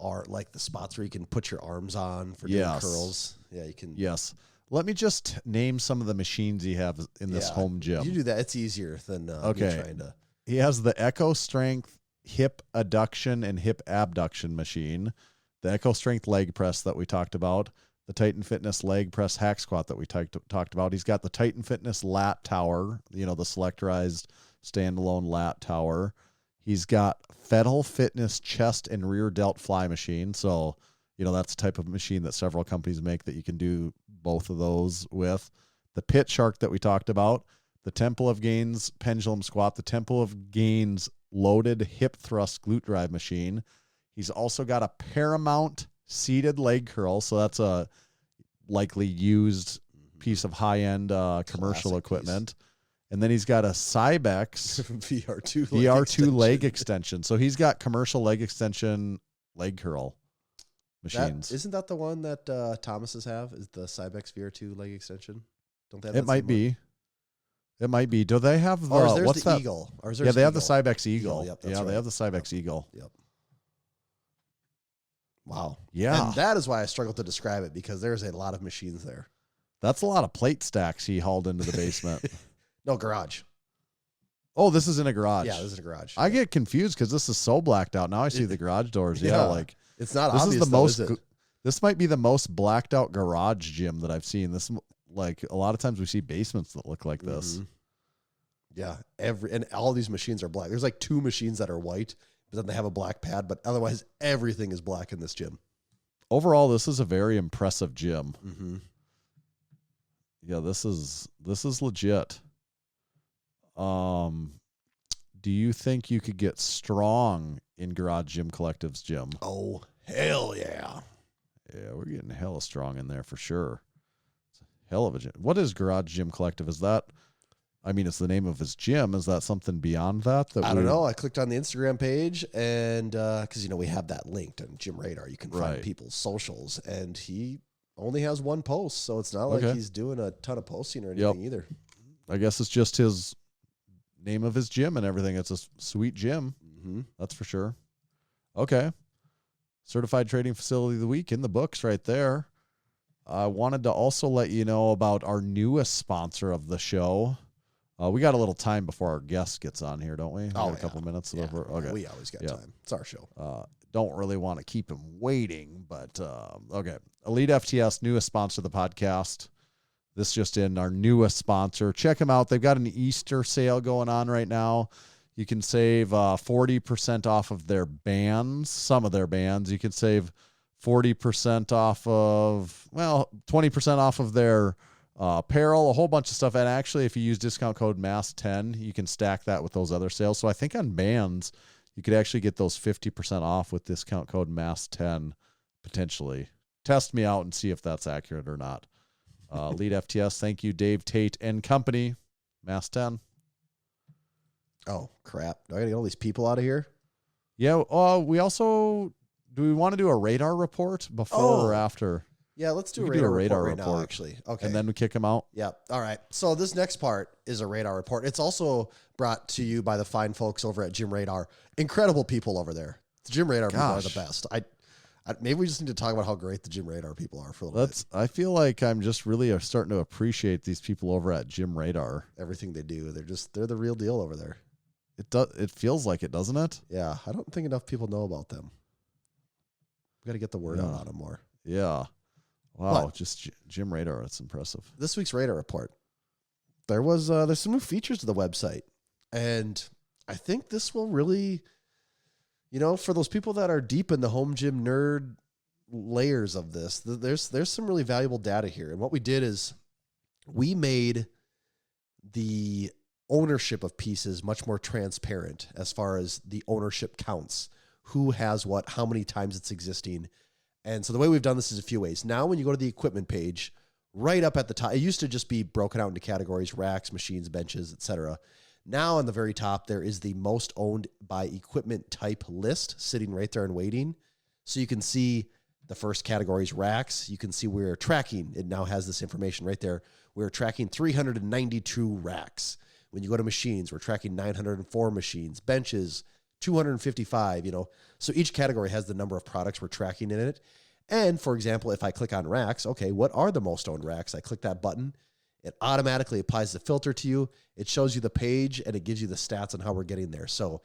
spots where you can put your arms on for doing curls? Yeah, you can.
Yes. Let me just name some of the machines he has in this home gym.
You do that; it's easier than trying to.
He has the Echo Strength hip adduction and hip abduction machine, the Echo Strength leg press that we talked about, the Titan Fitness leg press hack squat that we talked about. He's got the Titan Fitness lat tower, the selectorized standalone lat tower. He's got Fettle Fitness chest and rear delt fly machine. So, that's the type of machine that several companies make that you can do both of those with. The Pit Shark that we talked about, the Temple of Gains pendulum squat, the Temple of Gains loaded hip thrust glute drive machine. He's also got a Paramount seated leg curl. So that's a likely used piece of high-end commercial equipment. And then he's got a Cybex VR2 leg extension. So he's got commercial leg extension leg curl machines.
Isn't that the one that Thomas's have? Is the Cybex VR2 leg extension? Don't they have
it might be. It might be. Do they have the
Or there's
what's
the
that?
Eagle. Or
Yeah, they have the Cybex Eagle.
Yep, that's
yeah,
right.
they have the Cybex Eagle.
Yep. Wow.
Yeah.
And that is why I struggle to describe it, because there's a lot of machines there.
That's a lot of plate stacks he hauled into the basement.
No, garage.
Oh, this is in a garage.
Yeah, this is a garage.
I get confused because this is so blacked out. Now I see the garage doors. Yeah, like
it's not
this
obvious.
is the most.
Is it?
This might be the most blacked out garage gym that I've seen. This, like, a lot of times we see basements that look like this.
Mm-hmm. Yeah, and all these machines are black. There's like 2 machines that are white, but then they have a black pad. But otherwise, everything is black in this gym.
Overall, this is a very impressive gym.
Mm-hmm.
Yeah, this is legit. Do you think you could get strong in Garage Gym Collective's gym?
Oh, hell yeah.
Yeah, we're getting hella strong in there for sure. It's a hell of a gym. What is Garage Gym Collective? Is that, I mean, it's the name of his gym. Is that something beyond that?
I don't know. I clicked on the Instagram page, and because, we have that linked on Gym Radar. You can find people's socials, and he only has 1 post, so it's not like he's doing a ton of posting or anything either.
I guess it's just his name of his gym and everything. It's a sweet gym.
Mm-hmm.
That's for sure. Okay. Certified Trading Facility of the Week in the books right there. I wanted to also let you know about our newest sponsor of the show. We got a little time before our guest gets on here, don't we? A couple minutes.
Yeah.
Okay.
We always got time. It's our show.
Don't really want to keep him waiting, but okay. EliteFTS, newest sponsor of the podcast. This just in, our newest sponsor. Check them out. They've got an Easter sale going on right now. You can save 40% off of their bands, some of their bands. You can save 40% off of, 20% off of their apparel, a whole bunch of stuff. And actually, if you use discount code MASS10, you can stack that with those other sales. So I think on bands, you could actually get those 50% off with discount code MASS10 potentially. Test me out and see if that's accurate or not. EliteFTS, thank you, Dave Tate and company. MASS10.
Oh, crap. Do I got to get all these people out of here?
Yeah. We also, do we want to do a radar report before or after?
Yeah, let's do a
radar
radar report
report
now, actually. Okay.
And then we kick them out?
Yeah. All right. So this next part is a radar report. It's also brought to you by the fine folks over at Gym Radar. Incredible people over there. The Gym Radar people are the best. Maybe we just need to talk about how great the Gym Radar people are for a little bit.
I feel like I'm just really starting to appreciate these people over at Gym Radar.
Everything they do, they're the real deal over there.
It feels like it, doesn't it?
Yeah, I don't think enough people know about them. We got to get the word out on them more.
Yeah. Wow, just Gym Radar, that's impressive.
This week's radar report. There's some new features to the website, and I think this will really, for those people that are deep in the home gym nerd layers of this, there's some really valuable data here. And what we did is we made the ownership of pieces much more transparent as far as the ownership counts, who has what, how many times it's existing. And so the way we've done this is a few ways. Now, when you go to the equipment page, right up at the top, it used to just be broken out into categories: racks, machines, benches, etc. Now on the very top, there is the most owned by equipment type list sitting right there and waiting. So you can see the first category is racks. You can see we're tracking. It now has this information right there. We're tracking 392 racks. When you go to machines, we're tracking 904 machines. Benches, 255, So each category has the number of products we're tracking in it. And for example, if I click on racks, okay, what are the most owned racks? I click that button. It automatically applies the filter to you. It shows you the page and it gives you the stats on how we're getting there. So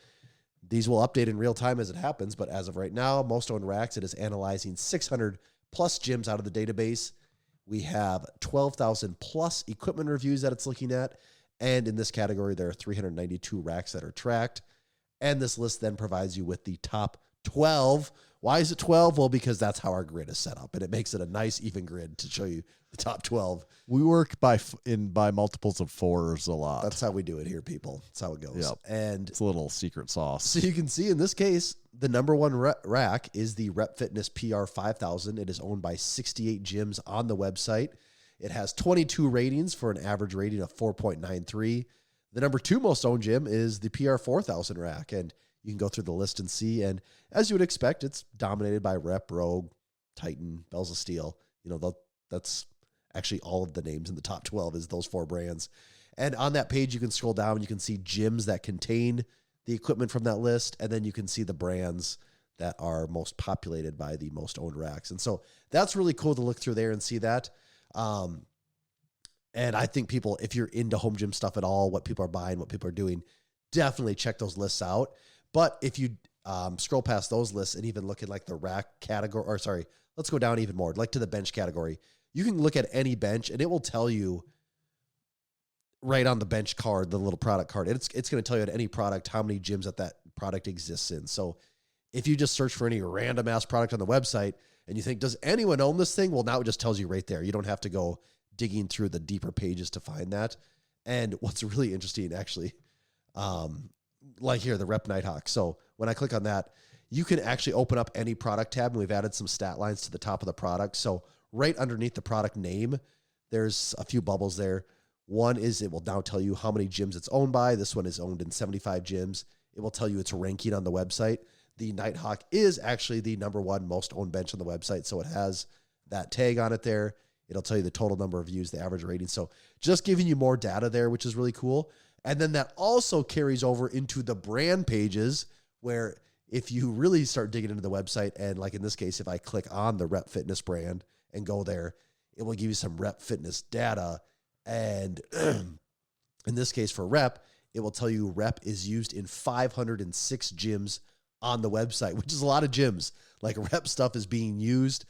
these will update in real time as it happens. But as of right now, most owned racks, it is analyzing 600 plus gyms out of the database. We have 12,000 plus equipment reviews that it's looking at. And in this category, there are 392 racks that are tracked. And this list then provides you with the top 12. Why is it 12? Well, because that's how our grid is set up. And it makes it a nice, even grid to show you the top 12.
We work by multiples of 4s a lot.
That's how we do it here, people. That's how it goes.
Yep.
And
it's a little secret sauce.
So you can see in this case, the number one rack is the Rep Fitness PR 5000. It is owned by 68 gyms on the website. It has 22 ratings for an average rating of 4.93. The number 2 most owned gym is the PR 4000 rack. And you can go through the list and see. And as you would expect, it's dominated by Rep, Rogue, Titan, Bells of Steel. That's actually all of the names in the top 12 is those 4 brands. And on that page, you can scroll down. You can see gyms that contain the equipment from that list. And then you can see the brands that are most populated by the most owned racks. And so that's really cool to look through there and see that. And I think people, if you're into home gym stuff at all, what people are buying, what people are doing, definitely check those lists out. But if you scroll past those lists and even look at like the rack category, or sorry, let's go down even more, like to the bench category. You can look at any bench and it will tell you right on the bench card, the little product card. It's going to tell you at any product how many gyms that product exists in. So if you just search for any random ass product on the website and you think, does anyone own this thing? Well, now it just tells you right there. You don't have to go digging through the deeper pages to find that. And what's really interesting, actually, like here, the Rep Nighthawk. So when I click on that, you can actually open up any product tab, and we've added some stat lines to the top of the product. So right underneath the product name, there's a few bubbles there. One is it will now tell you how many gyms it's owned by. This one is owned in 75 gyms. It will tell you its ranking on the website. The Nighthawk is actually the number one most owned bench on the website. So it has that tag on it there. It'll tell you the total number of views, the average rating. So just giving you more data there, which is really cool. And then that also carries over into the brand pages, where if you really start digging into the website, and like in this case, if I click on the Rep Fitness brand and go there, it will give you some Rep Fitness data. And in this case for Rep, it will tell you Rep is used in 506 gyms on the website, which is a lot of gyms. Like Rep stuff is being used.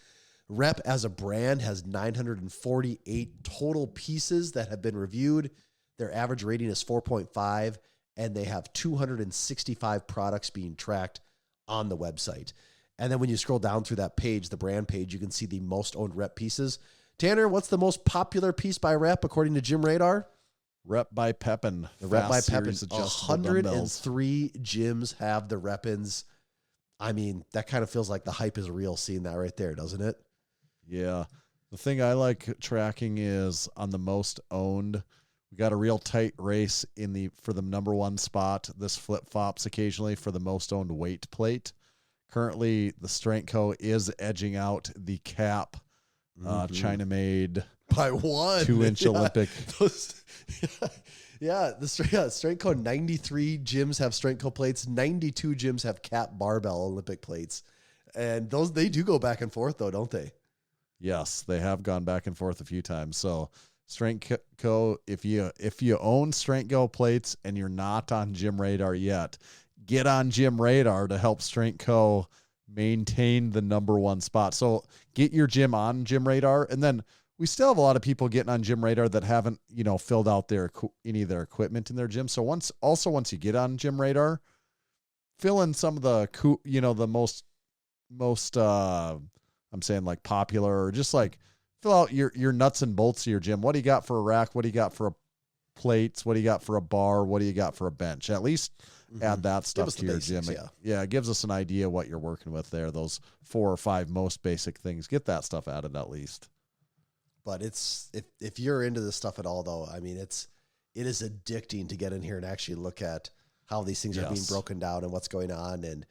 Rep as a brand has 948 total pieces that have been reviewed. Their average rating is 4.5, and they have 265 products being tracked on the website. And then when you scroll down through that page, the brand page, you can see the most owned Rep pieces. Tanner, what's the most popular piece by Rep according to Gym Radar?
Rep by Pepin.
The Rep by Pepin.
Adjustable
103 gyms have the Rep-ins. I mean, that kind of feels like the hype is real seeing that right there, doesn't it?
Yeah. The thing I like tracking is on the most owned, we got a real tight race for the number one spot. This flip-flops occasionally for the most owned weight plate. Currently, the Strength Co. is edging out the Cap China-made
by 1
2-inch Olympic.
The Strength Co. 93 gyms have Strength Co. plates. 92 gyms have Cap barbell Olympic plates. And they do go back and forth though, don't they?
Yes, they have gone back and forth a few times. So Strength Co., if you own Strength Co. plates and you're not on Gym Radar yet, get on Gym Radar to help Strength Co. maintain the number one spot. So get your gym on Gym Radar, and then we still have a lot of people getting on Gym Radar that haven't, filled out any of their equipment in their gym. So once you get on Gym Radar, fill in some of the the most I'm saying like popular, or just like fill out your nuts and bolts of your gym. What do you got for a rack? What do you got for plates? What do you got for a bar? What do you got for a bench? At least add that stuff to your
basics,
gym. Yeah, it gives us an idea what you're working with there. Those 4 or 5 most basic things. Get that stuff added at least.
But if you're into this stuff at all, though, I mean, it is addicting to get in here and actually look at how these things are being broken down and what's going on. And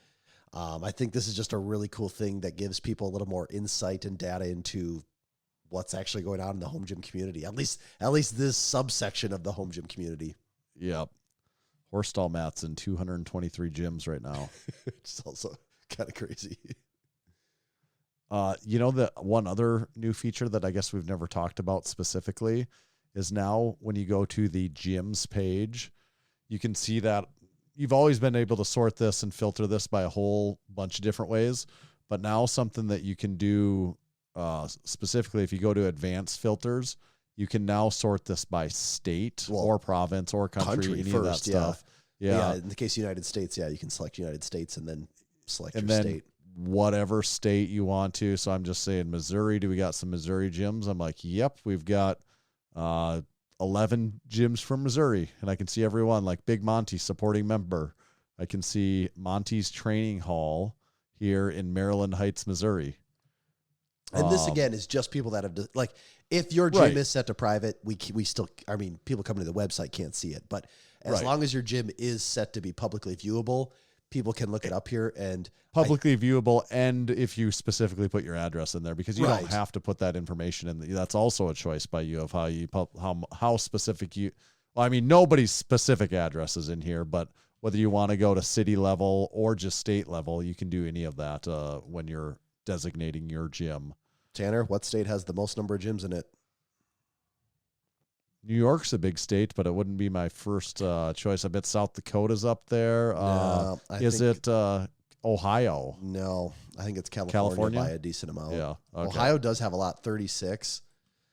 I think this is just a really cool thing that gives people a little more insight and data into what's actually going on in the home gym community. At least this subsection of the home gym community.
Yep. Horse stall mats in 223 gyms right now.
It's also kind of crazy.
The one other new feature that I guess we've never talked about specifically is now when you go to the gyms page, you can see that you've always been able to sort this and filter this by a whole bunch of different ways, but now something that you can do specifically if you go to advanced filters, you can now sort this by state or province or country any first, of that stuff. Yeah.
In the case of United States, you can select United States and then select your
then
state.
Whatever state you want to. So I'm just saying Missouri. Do we got some Missouri gyms? I'm like, yep, we've got 11 gyms from Missouri, and I can see everyone, like Big Monty, supporting member. I can see Monty's Training Hall here in Maryland Heights, Missouri.
And this again is just people that have like, if your gym is set to private, we still, I mean, people coming to the website can't see it, but as long as your gym is set to be publicly viewable, people can look it up here and
publicly viewable. And if you specifically put your address in there, because you don't have to put that information in, that's also a choice by you of how specific you, Well, I mean, nobody's specific address is in here, but whether you want to go to city level or just state level, you can do any of that when you're designating your gym.
Tanner, what state has the most number of gyms in it?
New York's a big state, but it wouldn't be my first choice. I bet South Dakota's up there.
No,
Is it Ohio?
No, I think it's California by a decent amount.
Yeah. Okay.
Ohio does have a lot, 36.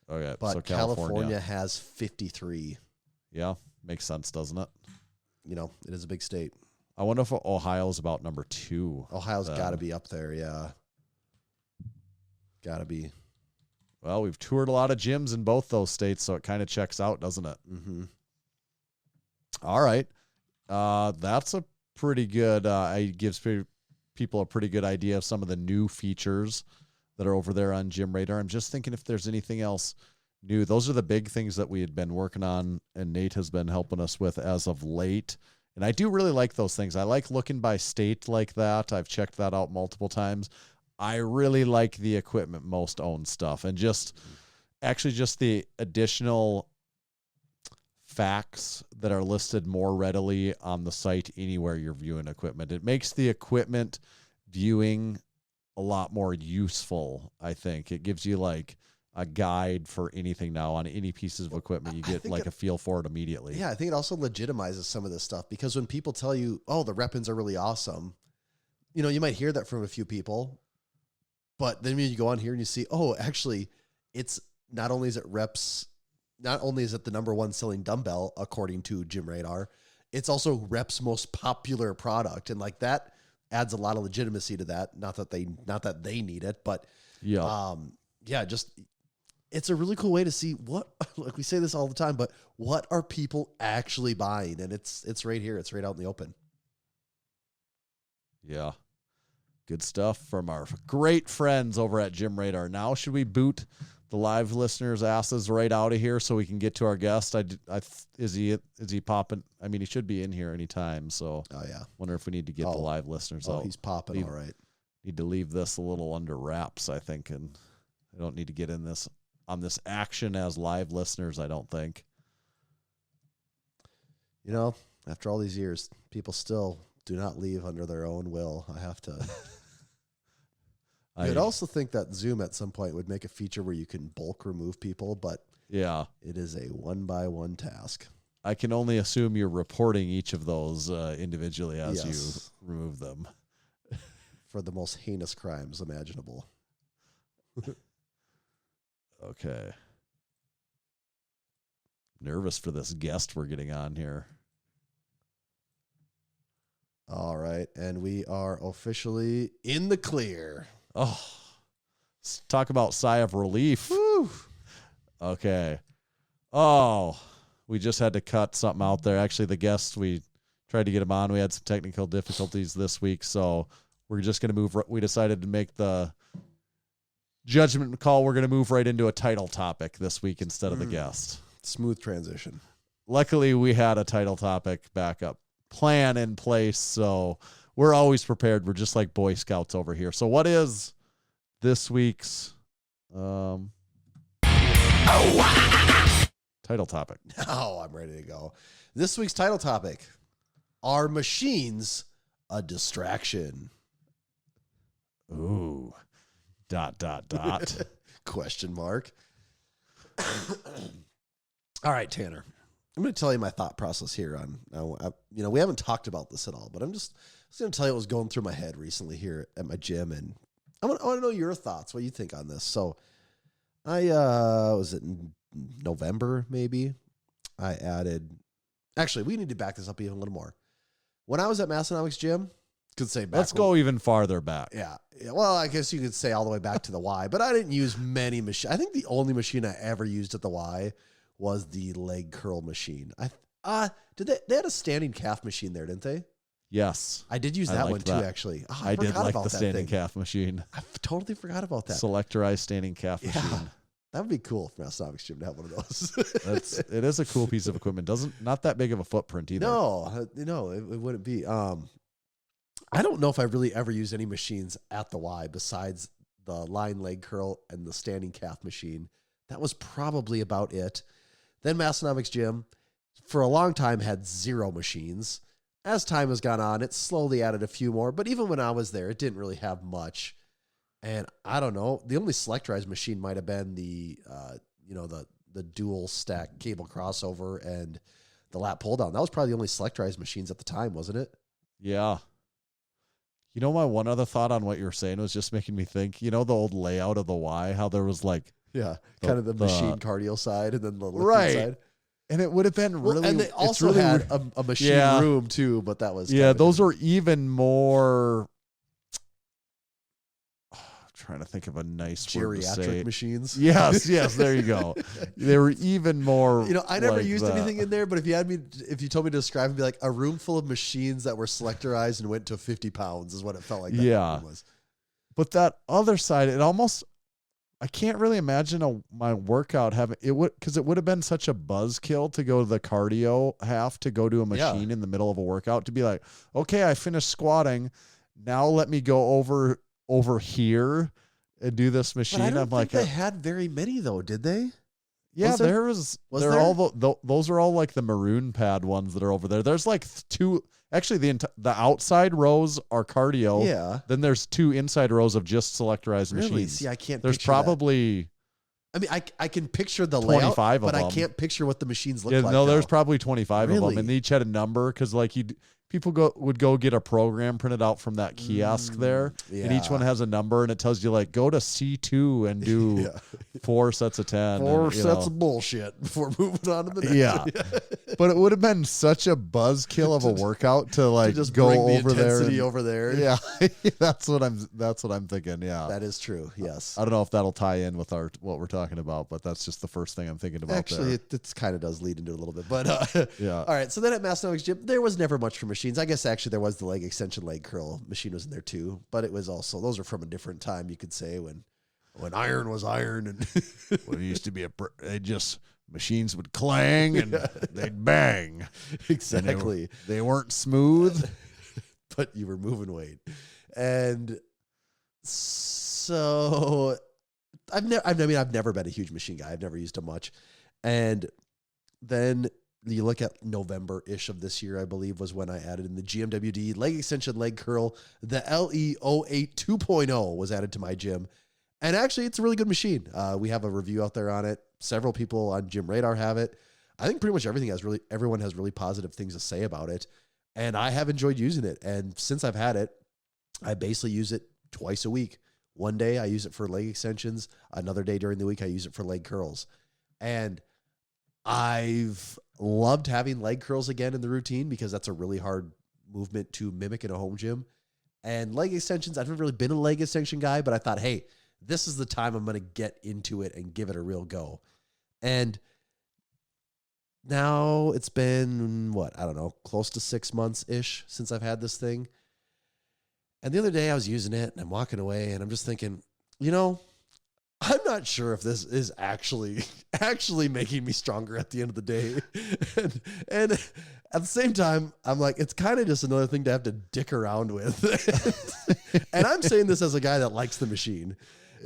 Okay,
But
so
California has 53.
Yeah, makes sense, doesn't it?
You know, it is a big state.
I wonder if Ohio's about number 2.
Ohio's got to be up there, yeah. Got to be.
Well, we've toured a lot of gyms in both those states, so it kind of checks out, doesn't it?
Mm-hmm.
All right. That's a pretty good, it gives people a pretty good idea of some of the new features that are over there on Gym Radar. I'm just thinking if there's anything else new. Those are the big things that we had been working on, and Nate has been helping us with as of late. And I do really like those things. I like looking by state like that. I've checked that out multiple times. I really like the equipment most owned stuff, and just the additional facts that are listed more readily on the site anywhere you're viewing equipment. It makes the equipment viewing a lot more useful, I think. It gives you like a guide for anything now on any pieces of equipment. You get like a feel for it immediately.
Yeah, I think it also legitimizes some of this stuff, because when people tell you, oh, the rep-ins are really awesome, you know, you might hear that from a few people, but then when you go on here and you see, oh, actually, it's not only is it the number one selling dumbbell according to Gym Radar, it's also Rep's most popular product, and like that adds a lot of legitimacy to that. Not that they need it, but just it's a really cool way to see what, like we say this all the time, but what are people actually buying? And it's right here. It's right out in the open.
Yeah. Good stuff from our great friends over at Gym Radar. Now, should we boot the live listeners' asses right out of here so we can get to our guest? Is he popping? I mean, he should be in here anytime. So,
oh yeah.
Wonder if we need to get the live listeners out.
He's popping. All right.
Need to leave this a little under wraps, I think, and I don't need to get in this on this action as live listeners. I don't think.
You know, after all these years, people still do not leave under their own will. I have to. I'd also think that Zoom at some point would make a feature where you can bulk remove people, but
yeah,
it is a 1-by-1 task.
I can only assume you're reporting each of those individually as you remove them.
For the most heinous crimes imaginable.
Okay. Nervous for this guest we're getting on here.
All right, and we are officially in the clear.
Oh, talk about sigh of relief. Woo. Okay. Oh, we just had to cut something out there. Actually, the guest, we tried to get him on. We had some technical difficulties this week, so we're just going to move. We decided to make the judgment call. We're going to move right into a title topic this week instead of the guest.
Smooth transition.
Luckily, we had a title topic backup plan in place, so we're always prepared. We're just like Boy Scouts over here. So what is this week's title topic?
Oh, I'm ready to go. This week's title topic: are machines a distraction?
Ooh. ...
Question mark. All right, Tanner. I'm going to tell you my thought process here on, we haven't talked about this at all, but I'm just going to tell you what was going through my head recently here at my gym. And I want to know your thoughts, what you think on this. So was it in November, maybe? Actually, we need to back this up even a little more. When I was at Massenomics gym, could say back.
Let's go even farther back.
Yeah. Well, I guess you could say all the way back to the Y, but I didn't use many machines. I think the only machine I ever used at the Y was the leg curl machine. They had a standing calf machine there, didn't they?
Yes.
I did use that one too, actually. Oh,
I did like the standing calf machine.
I totally forgot about that.
Selectorized standing calf machine.
That would be cool for Massenomics gym to have one of those.
It is a cool piece of equipment. Not that big of a footprint either.
No, it wouldn't be. I don't know if I really ever used any machines at the Y besides the line leg curl and the standing calf machine. That was probably about it. Then Massenomics gym, for a long time had 0 machines. As time has gone on, it slowly added a few more, but even when I was there, it didn't really have much. And I don't know, the only selectorized machine might have been the dual stack cable crossover and the lat pull down. That was probably the only selectorized machines at the time, wasn't it?
Yeah. You know, my one other thought on what you're saying was just making me think, the old layout of the Y, how there was like,
kind of the machine cardio side and then the lifting
right
side.
And it would have been really,
and they also had a machine room too, but that was
those are even more. Trying to think of a nice word to say.
Geriatric machines.
Yes, there you go. They were even more.
I never used anything in there, but if you told me to describe, it'd be like a room full of machines that were selectorized and went to 50 pounds is what it felt like. That room was.
But that other side, it almost, I can't really imagine my workout having it because it would have been such a buzzkill to go to the cardio half to go to a machine in the middle of a workout to be like, okay, I finished squatting. Now let me go over here and do this machine.
But I don't think they had very many though, did they?
Yeah, those are all like the maroon pad ones that are over there. There's like 2, actually the outside rows are cardio.
Yeah.
Then there's 2 inside rows of just selectorized
Really?
machines.
See, I can't
There's
picture
probably
that. I can picture the
25
layout,
of
but
them.
I can't picture what the machines look
yeah,
like.
no, there's
now.
probably 25 of them,
Really?
and they each had a number because like people would go get a program printed out from that kiosk there, and each one has a number, and it tells you like go to C2 and do 4 sets of 10.
4 sets of bullshit before moving on to the next.
Yeah, but it would have been such a buzzkill of a workout to like
just
go
bring
over
the
there.
intensity over there.
Yeah, that's what I'm thinking. Yeah,
That is true. Yes.
I don't know if that'll tie in with what we're talking about, but that's just the first thing I'm thinking about.
Actually,
there.
it kind of does lead into it a little bit, but
Yeah.
All right. So then at Massenomics Gym, there was never much for machines. I guess actually there was the leg extension, leg curl machine was in there too, but it was also, those are from a different time, you could say, when iron was iron and
Well, it used to be machines would clang and they'd bang.
exactly.
And they weren't smooth,
but you were moving weight. And so I've never been a huge machine guy. I've never used them much. And then you look at November-ish of this year, I believe, was when I added in the GMWD leg extension, leg curl. The LE08 2.0 was added to my gym. And actually, it's a really good machine. We have a review out there on it. Several people on Gym Radar have it. I think pretty much everyone has really positive things to say about it. And I have enjoyed using it. And since I've had it, I basically use it twice a week. One day I use it for leg extensions. Another day during the week, I use it for leg curls. And I've loved having leg curls again in the routine because that's a really hard movement to mimic in a home gym. And leg extensions, I've never really been a leg extension guy, but I thought, hey, this is the time I'm going to get into it and give it a real go. And now it's been, close to 6 months-ish since I've had this thing. And the other day I was using it and I'm walking away and I'm just thinking, I'm not sure if this is actually making me stronger at the end of the day. and at the same time, I'm like, it's kind of just another thing to have to dick around with. And I'm saying this as a guy that likes the machine.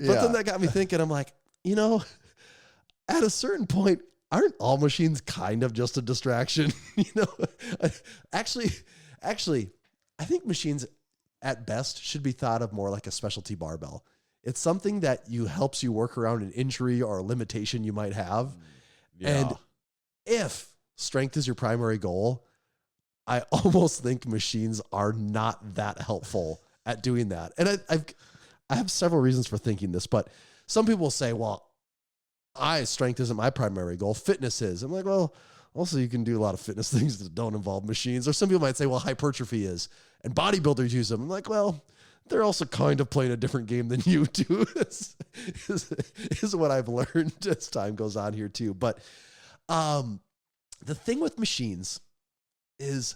But then that got me thinking, I'm like, at a certain point, aren't all machines kind of just a distraction? Actually, I think machines at best should be thought of more like a specialty barbell. It's something that helps you work around an injury or a limitation you might have. Yeah. And if strength is your primary goal, I almost think machines are not that helpful at doing that. And I have several reasons for thinking this, but some people will say, well, strength isn't my primary goal. Fitness is. I'm like, well, also you can do a lot of fitness things that don't involve machines. Or some people might say, well, hypertrophy is. And bodybuilders use them. I'm like, well, they're also kind of playing a different game than you do, is what I've learned as time goes on here too. But the thing with machines is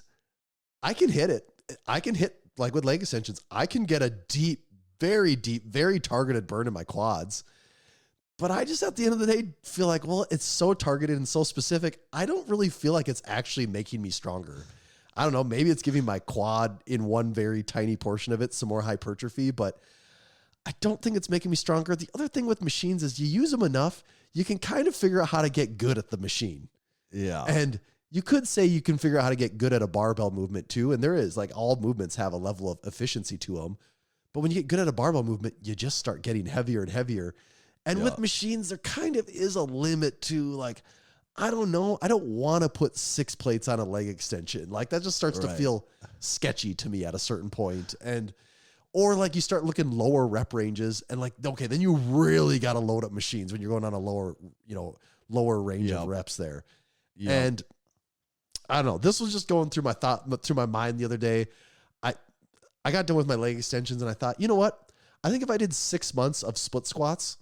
I can hit it. I can hit, like with leg extensions, I can get a deep, very targeted burn in my quads. But I just, at the end of the day, feel like, well, it's so targeted and so specific. I don't really feel like it's actually making me stronger. I don't know. Maybe it's giving my quad in one very tiny portion of it some more hypertrophy, but I don't think it's making me stronger. The other thing with machines is you use them enough, you can kind of figure out how to get good at the machine.
Yeah.
And you could say you can figure out how to get good at a barbell movement too. And there is, like, all movements have a level of efficiency to them. But when you get good at a barbell movement, you just start getting heavier and heavier. And with machines, there kind of is a limit to, like, I don't know. I don't want to put 6 plates on a leg extension. Like, that just starts to feel sketchy to me at a certain point. Or like you start looking lower rep ranges and, like, okay, then you really got to load up machines when you're going on a lower range of reps there. Yep. And I don't know. This was just going through my mind the other day. I got done with my leg extensions and I thought, you know what? I think if I did 6 months of split squats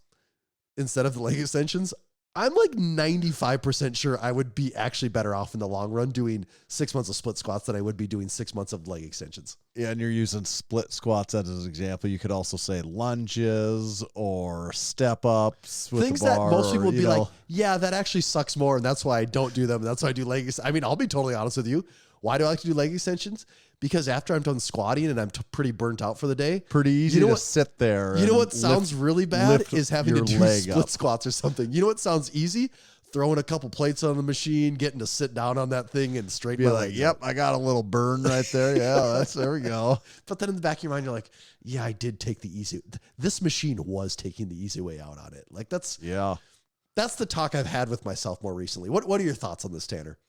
instead of the leg extensions, I'm like 95% sure I would be actually better off in the long run doing 6 months of split squats than I would be doing 6 months of leg extensions.
Yeah, and you're using split squats as an example. You could also say lunges or step ups with
things
the bar,
that most people would be like, yeah, that actually sucks more, and that's why I don't do them. And that's why I do leg. I mean, I'll be totally honest with you. Why do I like to do leg extensions? Because after I'm done squatting and I'm pretty burnt out for the day,
pretty easy to sit there.
You know what sounds really bad is having to do split squats or something. You know what sounds easy? Throwing a couple plates on the machine, getting to sit down on that thing and straighten my legs.
Yep, I got a little burn right there. Yeah, there we go.
But then in the back of your mind, you're like, yeah, I did take the easy. This machine was taking the easy way out on it. Like that's the talk I've had with myself more recently. What are your thoughts on this, Tanner?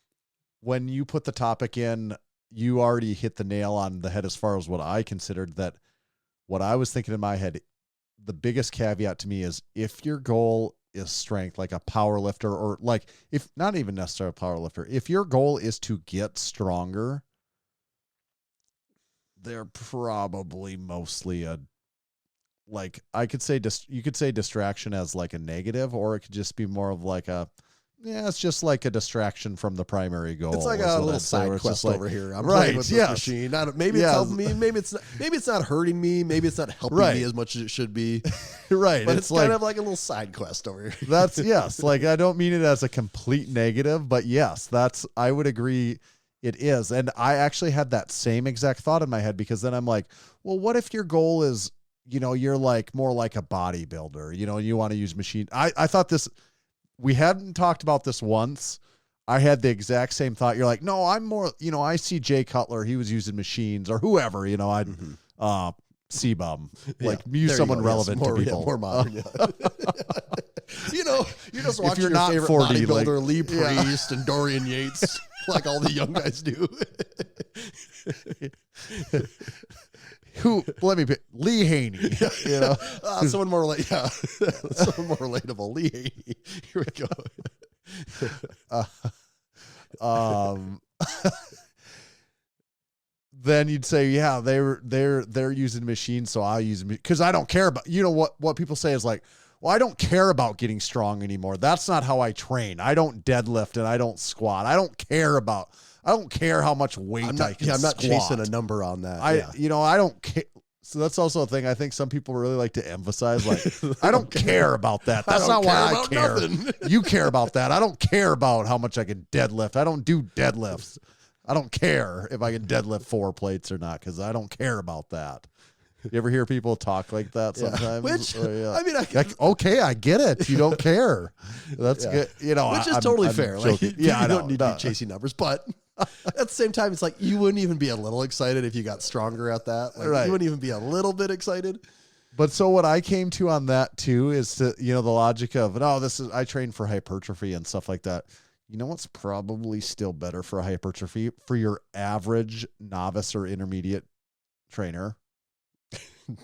When you put the topic in, you already hit the nail on the head as far as what I considered that. What I was thinking in my head, the biggest caveat to me is if your goal is strength, like a power lifter, or like if not even necessarily a power lifter, if your goal is to get stronger, they're probably mostly like I could say you could say distraction as like a negative, or it could just be more of like it's just like a distraction from the primary goal.
It's like a little side quest over here. I'm playing with this machine. Maybe it's helping me. Maybe it's not hurting me. Maybe it's not helping me as much as it should be.
Right.
But it's kind of like a little side quest over here.
That's yes. Like I don't mean it as a complete negative, but yes, I would agree it is. And I actually had that same exact thought in my head because then I'm like, well, what if your goal is, you're like more like a bodybuilder, you want to use machine. I thought this. We hadn't talked about this once. I had the exact same thought. You're like, no, I'm more, I see Jay Cutler. He was using machines or whoever, I'd C-bum, like use someone relevant to people.
More modern, you're just watching your
not
favorite
40,
bodybuilder, Lee Priest and Dorian Yates, like all the young guys do.
Let me pick Lee Haney,
someone more someone more relatable. Lee Haney. Here we go.
Then you'd say, yeah, they're using machines, so I'll use them because I don't care about. What people say is like, well, I don't care about getting strong anymore. That's not how I train. I don't deadlift and I don't squat. I don't care how much weight I can.
I'm not
squat.
chasing a number on that.
I don't care. So that's also a thing I think some people really like to emphasize. Like, I don't care about that. That's not why I care. You care about that. I don't care about how much I can deadlift. I don't do deadlifts. I don't care if I can deadlift 4 plates or not because I don't care about that. You ever hear people talk like that sometimes?
Which,
I mean, okay, I get it. You don't care. That's good.
Which is totally fair. Like, you don't need to be chasing numbers, but at the same time, it's like you wouldn't even be a little excited if you got stronger at that. Like, you wouldn't even be a little bit excited.
But so what I came to on that too is to, the logic of, I train for hypertrophy and stuff like that. You know what's probably still better for hypertrophy for your average novice or intermediate trainer?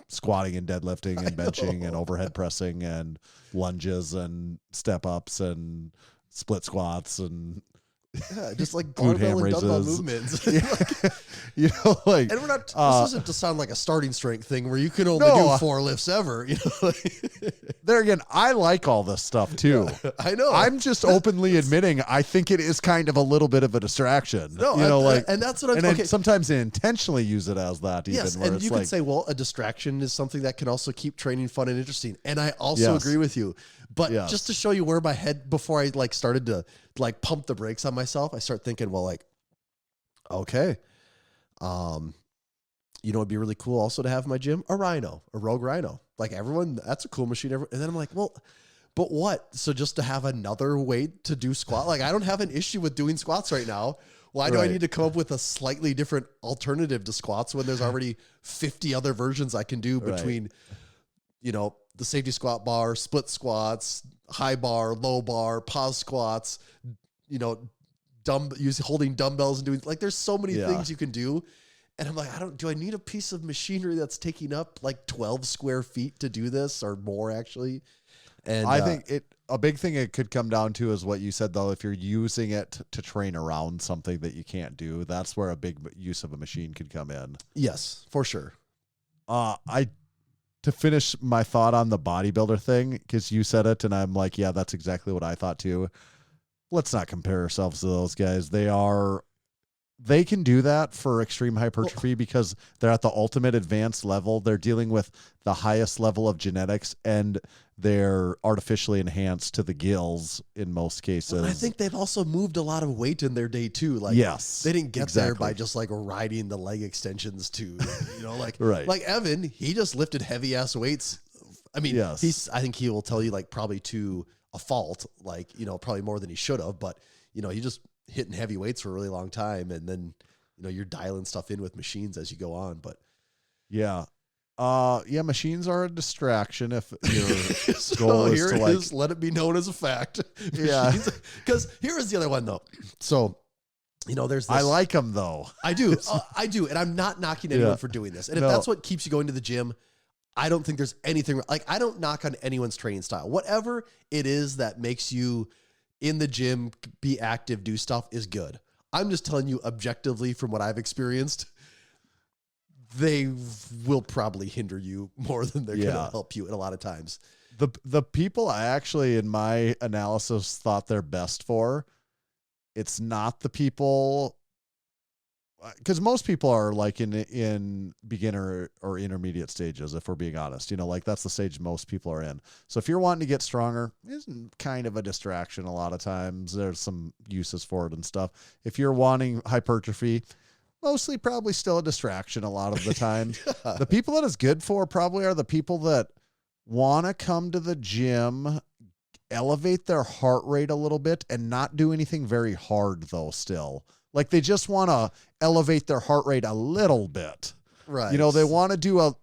Squatting and deadlifting and benching and overhead pressing and lunges and step ups and split squats and
just like
barbell
and dumbbell movements.
And
we're not. This isn't to sound like a starting strength thing where you can only do 4 lifts ever.
There again, I like all this stuff too.
Yeah, I know.
I'm just openly admitting I think it is kind of a little bit of a distraction.
No, and that's what I'm.
And sometimes they intentionally use it as that.
Yes, and you can say, well, a distraction is something that can also keep training fun and interesting. And I also agree with you. But just to show you where my head, before I started to pump the brakes on myself, I start thinking, well, okay, it'd be really cool also to have in my gym a Rogue Rhino. Like everyone, that's a cool machine. And then I'm like, well, But what? So just to have another weight to do squat? Like, I don't have an issue with doing squats right now. Why do I need to come up with a slightly different alternative to squats when there's already 50 other versions I can do between, you know, the safety squat bar, split squats, high bar, low bar, pause squats, you know, holding dumbbells and doing, like, there's so many things you can do. And I'm like, do I need a piece of machinery that's taking up like 12 square feet to do this, or more actually? And
I think a big thing it could come down to is what you said, though. If you're using it to train around something that you can't do, that's where a big use of a machine could come in.
Yes, for sure.
To finish my thought on the bodybuilder thing, because you said it and I'm like, yeah, that's exactly what I thought too. Let's not compare ourselves to those guys. They can do that for extreme hypertrophy because they're at the ultimate advanced level. They're dealing with the highest level of genetics, and they're artificially enhanced to the gills in most cases.
Well, I think they've also moved a lot of weight in their day too. Like,
yes,
they didn't get there by just like riding the leg extensions too. You know, like like Evan, he just lifted heavy ass weights. I mean, I think he will tell you, like, probably to a fault, like, you know, probably more than he should have, but you know, he just hitting heavy weights for a really long time, and then, you know, you're dialing stuff in with machines as you go on. But
machines are a distraction if your goal is to, like,
let it be known as a fact.
Yeah,
because here is the other one though. So, you know, there's this,
I like them though.
I do, and I'm not knocking anyone for doing this. And if that's what keeps you going to the gym, I don't think there's anything, like, I don't knock on anyone's training style. Whatever it is that makes you in the gym be active, do stuff, is good. I'm just telling you objectively from what I've experienced, they will probably hinder you more than they're going to help you in a lot of times.
The people I actually, in my analysis, thought they're best for, it's not the people, because most people are like in beginner or intermediate stages, if we're being honest. You know, like, that's the stage most people are in. So if you're wanting to get stronger, it's kind of a distraction a lot of times. There's some uses for it and stuff. If you're wanting hypertrophy, mostly probably still a distraction a lot of the time. The people that it's good for probably are the people that want to come to the gym, elevate their heart rate a little bit, and not do anything very hard though still. Like, they just want to elevate their heart rate a little bit.
Right.
You know, they want to do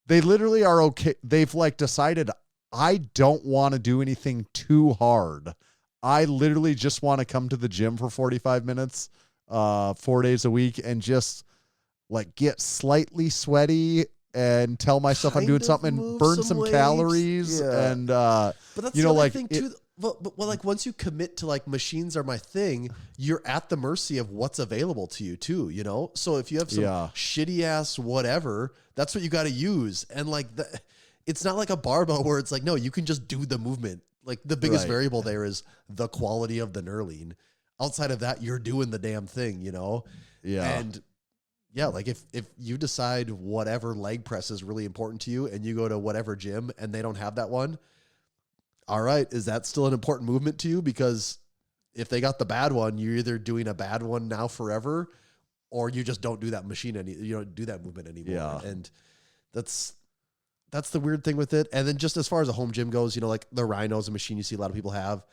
they literally are okay. They've, like, decided, I don't want to do anything too hard. I literally just want to come to the gym for 45 minutes, 4 days a week, and just, like, get slightly sweaty and tell myself I'm doing something and burn some calories.
Yeah.
And,
but that's,
you know, like,
thing too. Well, like, once you commit to, like, machines are my thing, you're at the mercy of what's available to you too, you know? So if you have some shitty ass whatever, that's what you got to use. And, like, it's not like a barbell where it's like, no, you can just do the movement. Like, the biggest variable there is the quality of the knurling. Outside of that, you're doing the damn thing, you know?
Yeah.
And yeah, like, if you decide whatever leg press is really important to you and you go to whatever gym and they don't have that one, all right, is that still an important movement to you? Because if they got the bad one, you're either doing a bad one now forever, or you just don't do that you don't do that movement anymore.
Yeah.
And that's the weird thing with it. And then just as far as a home gym goes, you know, like, the Rhino is a machine you see a lot of people have.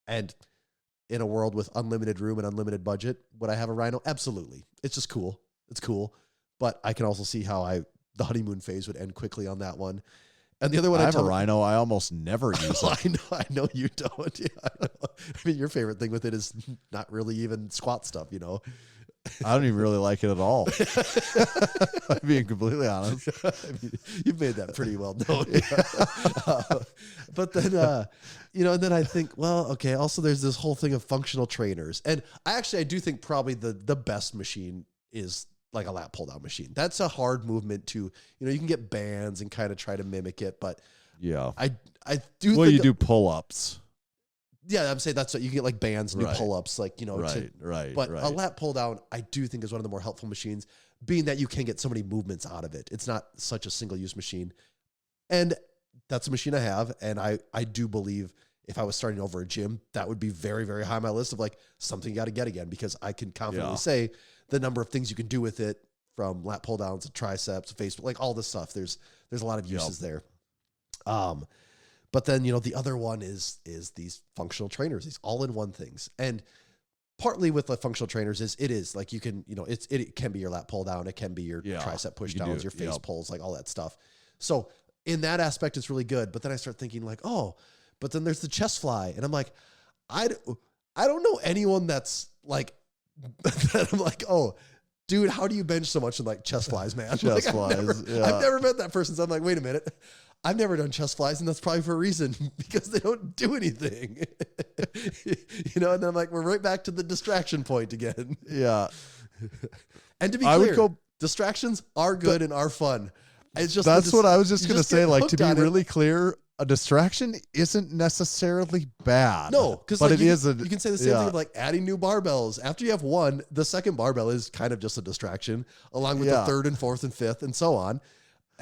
And in a world with unlimited room and unlimited budget, would I have a Rhino? Absolutely. It's just cool. It's cool. But I can also see how the honeymoon phase would end quickly on that one. And the other one,
I have a Rhino. I almost never use it.
I know you don't. Yeah, I mean, your favorite thing with it is not really even squat stuff, you know?
I don't even really like it at all. I'm being completely honest.
I mean, you've made that pretty well known. But then, you know, and then I think, well, okay, also there's this whole thing of functional trainers. And I do think probably the best machine is like a lat pull down machine. That's a hard movement to, you know, you can get bands and kind of try to mimic it, but
yeah,
I do.
Well, you do pull ups.
Yeah, I'm saying that's what you get, like, bands, new pull ups, like, you know,
right.
But a lat pull down, I do think, is one of the more helpful machines, being that you can get so many movements out of it. It's not such a single use machine, and that's a machine I have, and I do believe if I was starting over a gym, that would be very, very high on my list of, like, something you got to get again, because I can confidently say the number of things you can do with it, from lat pull downs to triceps, face, like, all this stuff. There's a lot of uses there. But then, the other one is these functional trainers, these all-in-one things. And partly with the functional trainers it is like you can, it can be your lat pull down. It can be your tricep push downs, your face pulls, like all that stuff. So in that aspect, it's really good. But then I start thinking like, but then there's the chest fly. And I'm like, I don't know anyone that's like, that I'm like, dude, how do you bench so much in like chest flies, man?
Chest
like,
flies.
I've never met that person. So I'm like, wait a minute. I've never done chest flies, and that's probably for a reason, because they don't do anything. And then I'm like, we're right back to the distraction point again.
Yeah.
And to be clear, distractions are good and are fun. It's just
that's what I was just going to say. Like, to be really
it.
clear, a distraction isn't necessarily bad.
No, because
but
like
it is
you can say the same thing with like adding new barbells. After you have one, the second barbell is kind of just a distraction, along with the third and fourth and fifth and so on.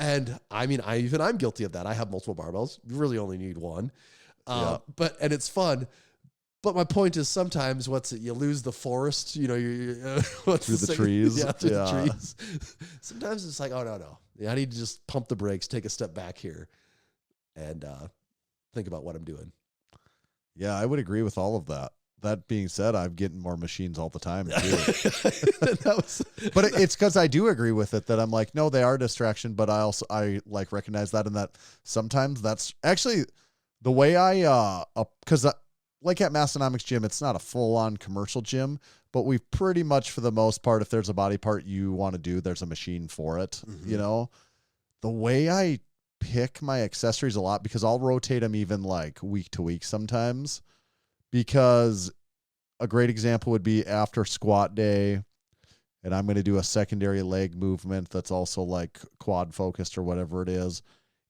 And I mean, I'm guilty of that. I have multiple barbells. You really only need one. But it's fun. But my point is, sometimes you lose the forest, through
the trees.
Yeah, through the trees. Sometimes it's like, no. I need to just pump the brakes, take a step back here, and think about what I'm doing.
Yeah, I would agree with all of that. That being said, I'm getting more machines all the time too. But it's because I do agree with it, that I'm like, no, they are a distraction, but I like recognize that, and that sometimes that's actually the way because like at Massenomics gym, it's not a full-on commercial gym, but we pretty much, for the most part, if there's a body part you want to do, there's a machine for it.
Mm-hmm.
The way I pick my accessories a lot, because I'll rotate them even like week to week sometimes, because a great example would be after squat day, and I'm going to do a secondary leg movement that's also like quad focused or whatever it is.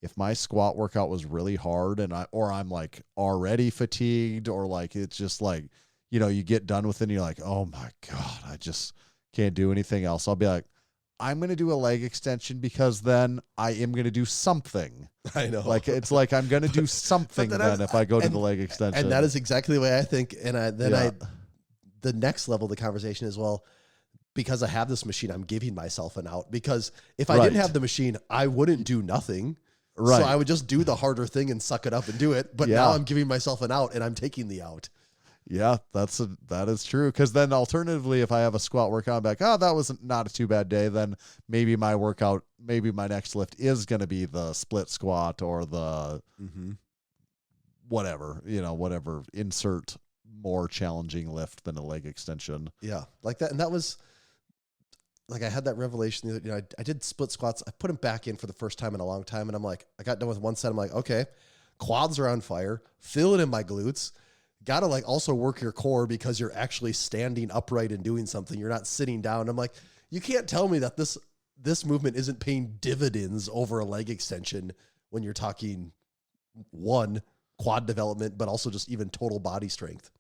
If my squat workout was really hard or I'm like already fatigued, or like it's just like, you get done with it and you're like, oh my God, I just can't do anything else. I'll be like, I'm going to do a leg extension, because then I am going to do something.
I know.
Like, it's like I'm going to do something then if I go to the leg extension.
And that is exactly the way I think. And the next level of the conversation is, well, because I have this machine, I'm giving myself an out. Because if I didn't have the machine, I wouldn't do nothing. Right. So I would just do the harder thing and suck it up and do it. But now I'm giving myself an out, and I'm taking the out.
Yeah, that is true. Because then alternatively, if I have a squat workout, I'm like, that was not a too bad day, then maybe my next lift is going to be the split squat or the whatever, whatever, insert more challenging lift than a leg extension.
Yeah, like that. And that was like, I had that revelation. I did split squats. I put them back in for the first time in a long time. And I'm like, I got done with one set. I'm like, okay, quads are on fire. Feel it in my glutes. Got to like also work your core, because you're actually standing upright and doing something. You're not sitting down. I'm like, you can't tell me that this movement isn't paying dividends over a leg extension when you're talking one, quad development, but also just even total body strength.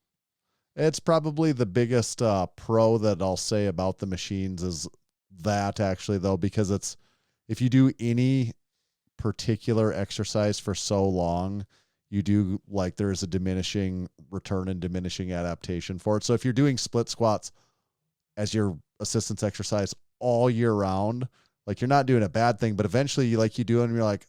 It's probably the biggest pro that I'll say about the machines is that, actually, though, because if you do any particular exercise for so long, you do, like, there's a diminishing return and diminishing adaptation for it. So if you're doing split squats as your assistance exercise all year round, like, you're not doing a bad thing, but eventually you do it and you're like,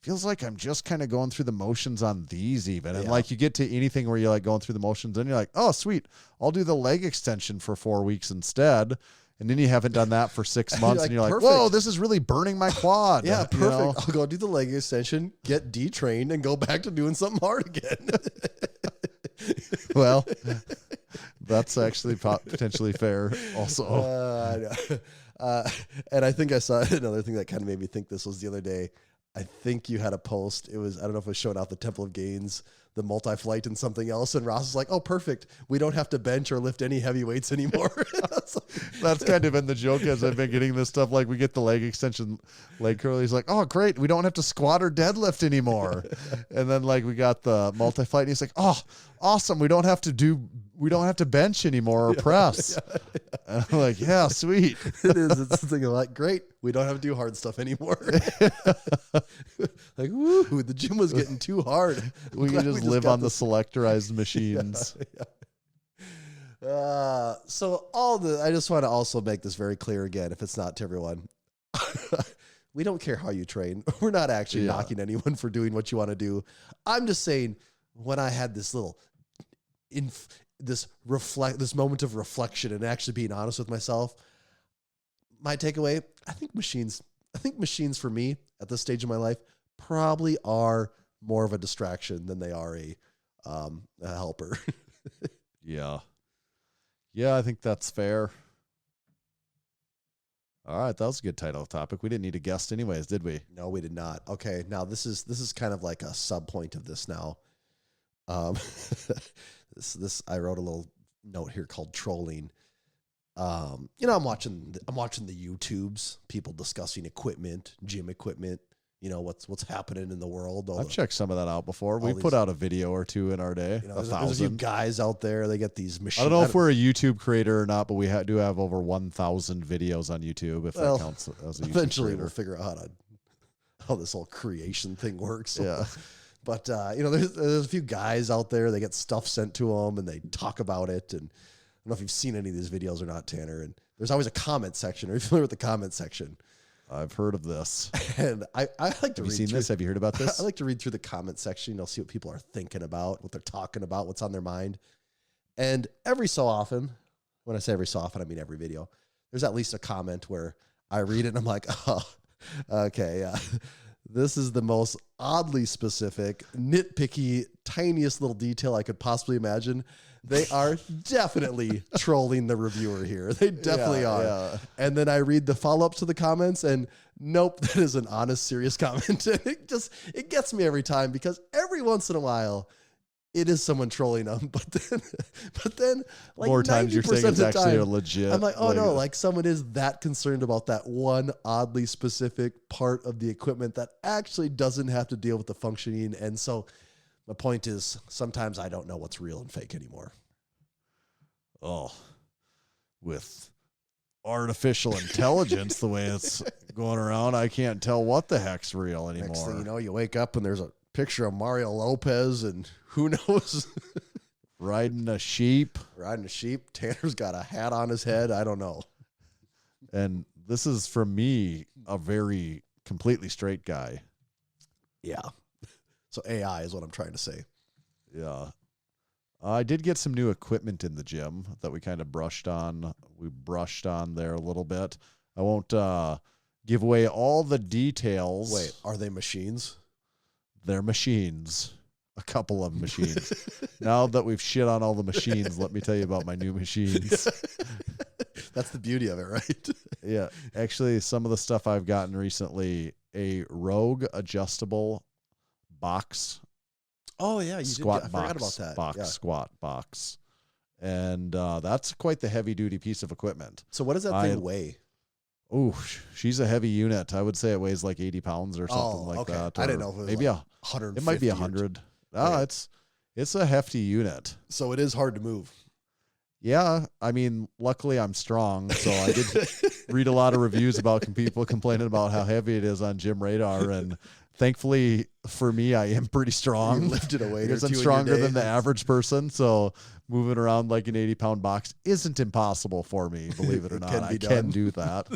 feels like I'm just kind of going through the motions on these even. And like, you get to anything where you're like going through the motions and you're like, oh, sweet, I'll do the leg extension for 4 weeks instead. And then you haven't done that for 6 months, and you're like,
perfect.
whoa, this is really burning my quad.
Yeah, perfect. I'll go do the leg extension, get detrained, and go back to doing something hard again.
Well, that's actually potentially fair also.
And I think I saw another thing that kind of made me think this was the other day. I think you had a post. It was, I don't know if it was showing out the Temple of Gains, the multi-flight and something else. And Ross was like, oh, perfect. We don't have to bench or lift any heavy weights anymore.
That's kind of been the joke as I've been getting this stuff. Like, we get the leg extension, leg curl. He's like, oh, great. We don't have to squat or deadlift anymore. And then like we got the multi-flight and he's like, oh, awesome. We don't have to bench anymore or press. And I'm like, yeah, sweet.
It is. It's something like, great. We don't have to do hard stuff anymore. Like, woo, the gym was getting too hard.
We can just live on the selectorized machines.
So I just want to also make this very clear again, if it's not to everyone. we don't care how you train. We're not actually knocking anyone for doing what you want to do. I'm just saying, when I had this little this moment of reflection and actually being honest with myself, my takeaway, I think machines for me at this stage of my life probably are more of a distraction than they are a helper.
Yeah. Yeah, I think that's fair. All right, that was a good title topic. We didn't need a guest anyways, did we?
No, we did not. Okay, now this is kind of like a sub point of this now. This I wrote a little note here called trolling. I'm watching the YouTubes, people discussing equipment, gym equipment, what's happening in the world.
I've checked some of that out before. We put out a video or two in our day.
There's a few guys out there, they get these machines.
I don't know if we're a YouTube creator or not, but we do have over 1,000 videos on YouTube, if that counts as a YouTube
eventually
creator.
We'll figure out how this whole creation thing works.
Yeah.
But, there's a few guys out there, they get stuff sent to them and they talk about it. And I don't know if you've seen any of these videos or not, Tanner. And there's always a comment section. Are you familiar with the comment section?
I've heard of this.
And I like to read.
Have you seen this? Have you heard about this?
I like to read through the comment section, see what people are thinking about, what they're talking about, what's on their mind. And every so often, when I say every so often, I mean every video, there's at least a comment where I read it and I'm like, oh, okay, this is the most oddly specific, nitpicky, tiniest little detail I could possibly imagine. They are definitely trolling the reviewer here. They definitely are. Yeah. And then I read the follow-up to the comments and nope, that is an honest, serious comment. And it gets me every time because every once in a while it is someone trolling them. But then like
more times you're saying it's actually legit.
I'm like, oh no, like someone is that concerned about that one oddly specific part of the equipment that actually doesn't have to deal with the functioning. And so my point is, sometimes I don't know what's real and fake anymore.
Oh, with artificial intelligence, the way it's going around, I can't tell what the heck's real anymore.
Next thing you know, you wake up and there's a picture of Mario Lopez and who knows?
Riding a sheep.
Tanner's got a hat on his head. I don't know.
And this is, for me, a very completely straight guy.
Yeah. So AI is what I'm trying to say.
Yeah. I did get some new equipment in the gym that we kind of brushed on. We brushed on there a little bit. I won't give away all the details.
Wait, are they machines?
They're machines. A couple of machines. Now that we've shit on all the machines, let me tell you about my new machines.
That's the beauty of it, right?
Yeah. Actually, some of the stuff I've gotten recently, a Rogue adjustable box.
Oh yeah, you
squat
did. I
box,
forgot about that.
Squat box, and that's quite the heavy duty piece of equipment.
So what does that thing weigh?
Oh, she's a heavy unit. I would say it weighs like 80 pounds or something like that.
I didn't know if it was
maybe
like 100.
It might be 100. Oh, it's a hefty unit.
So it is hard to move.
Yeah, I mean, luckily I'm strong, so I did read a lot of reviews about people complaining about how heavy it is on Gym Radar, and thankfully for me, I am pretty strong.
You lifted a weight
because
or
I'm
two
stronger
in your
than the average person, so moving around like an 80-pound box isn't impossible for me, believe it or not. I can do that.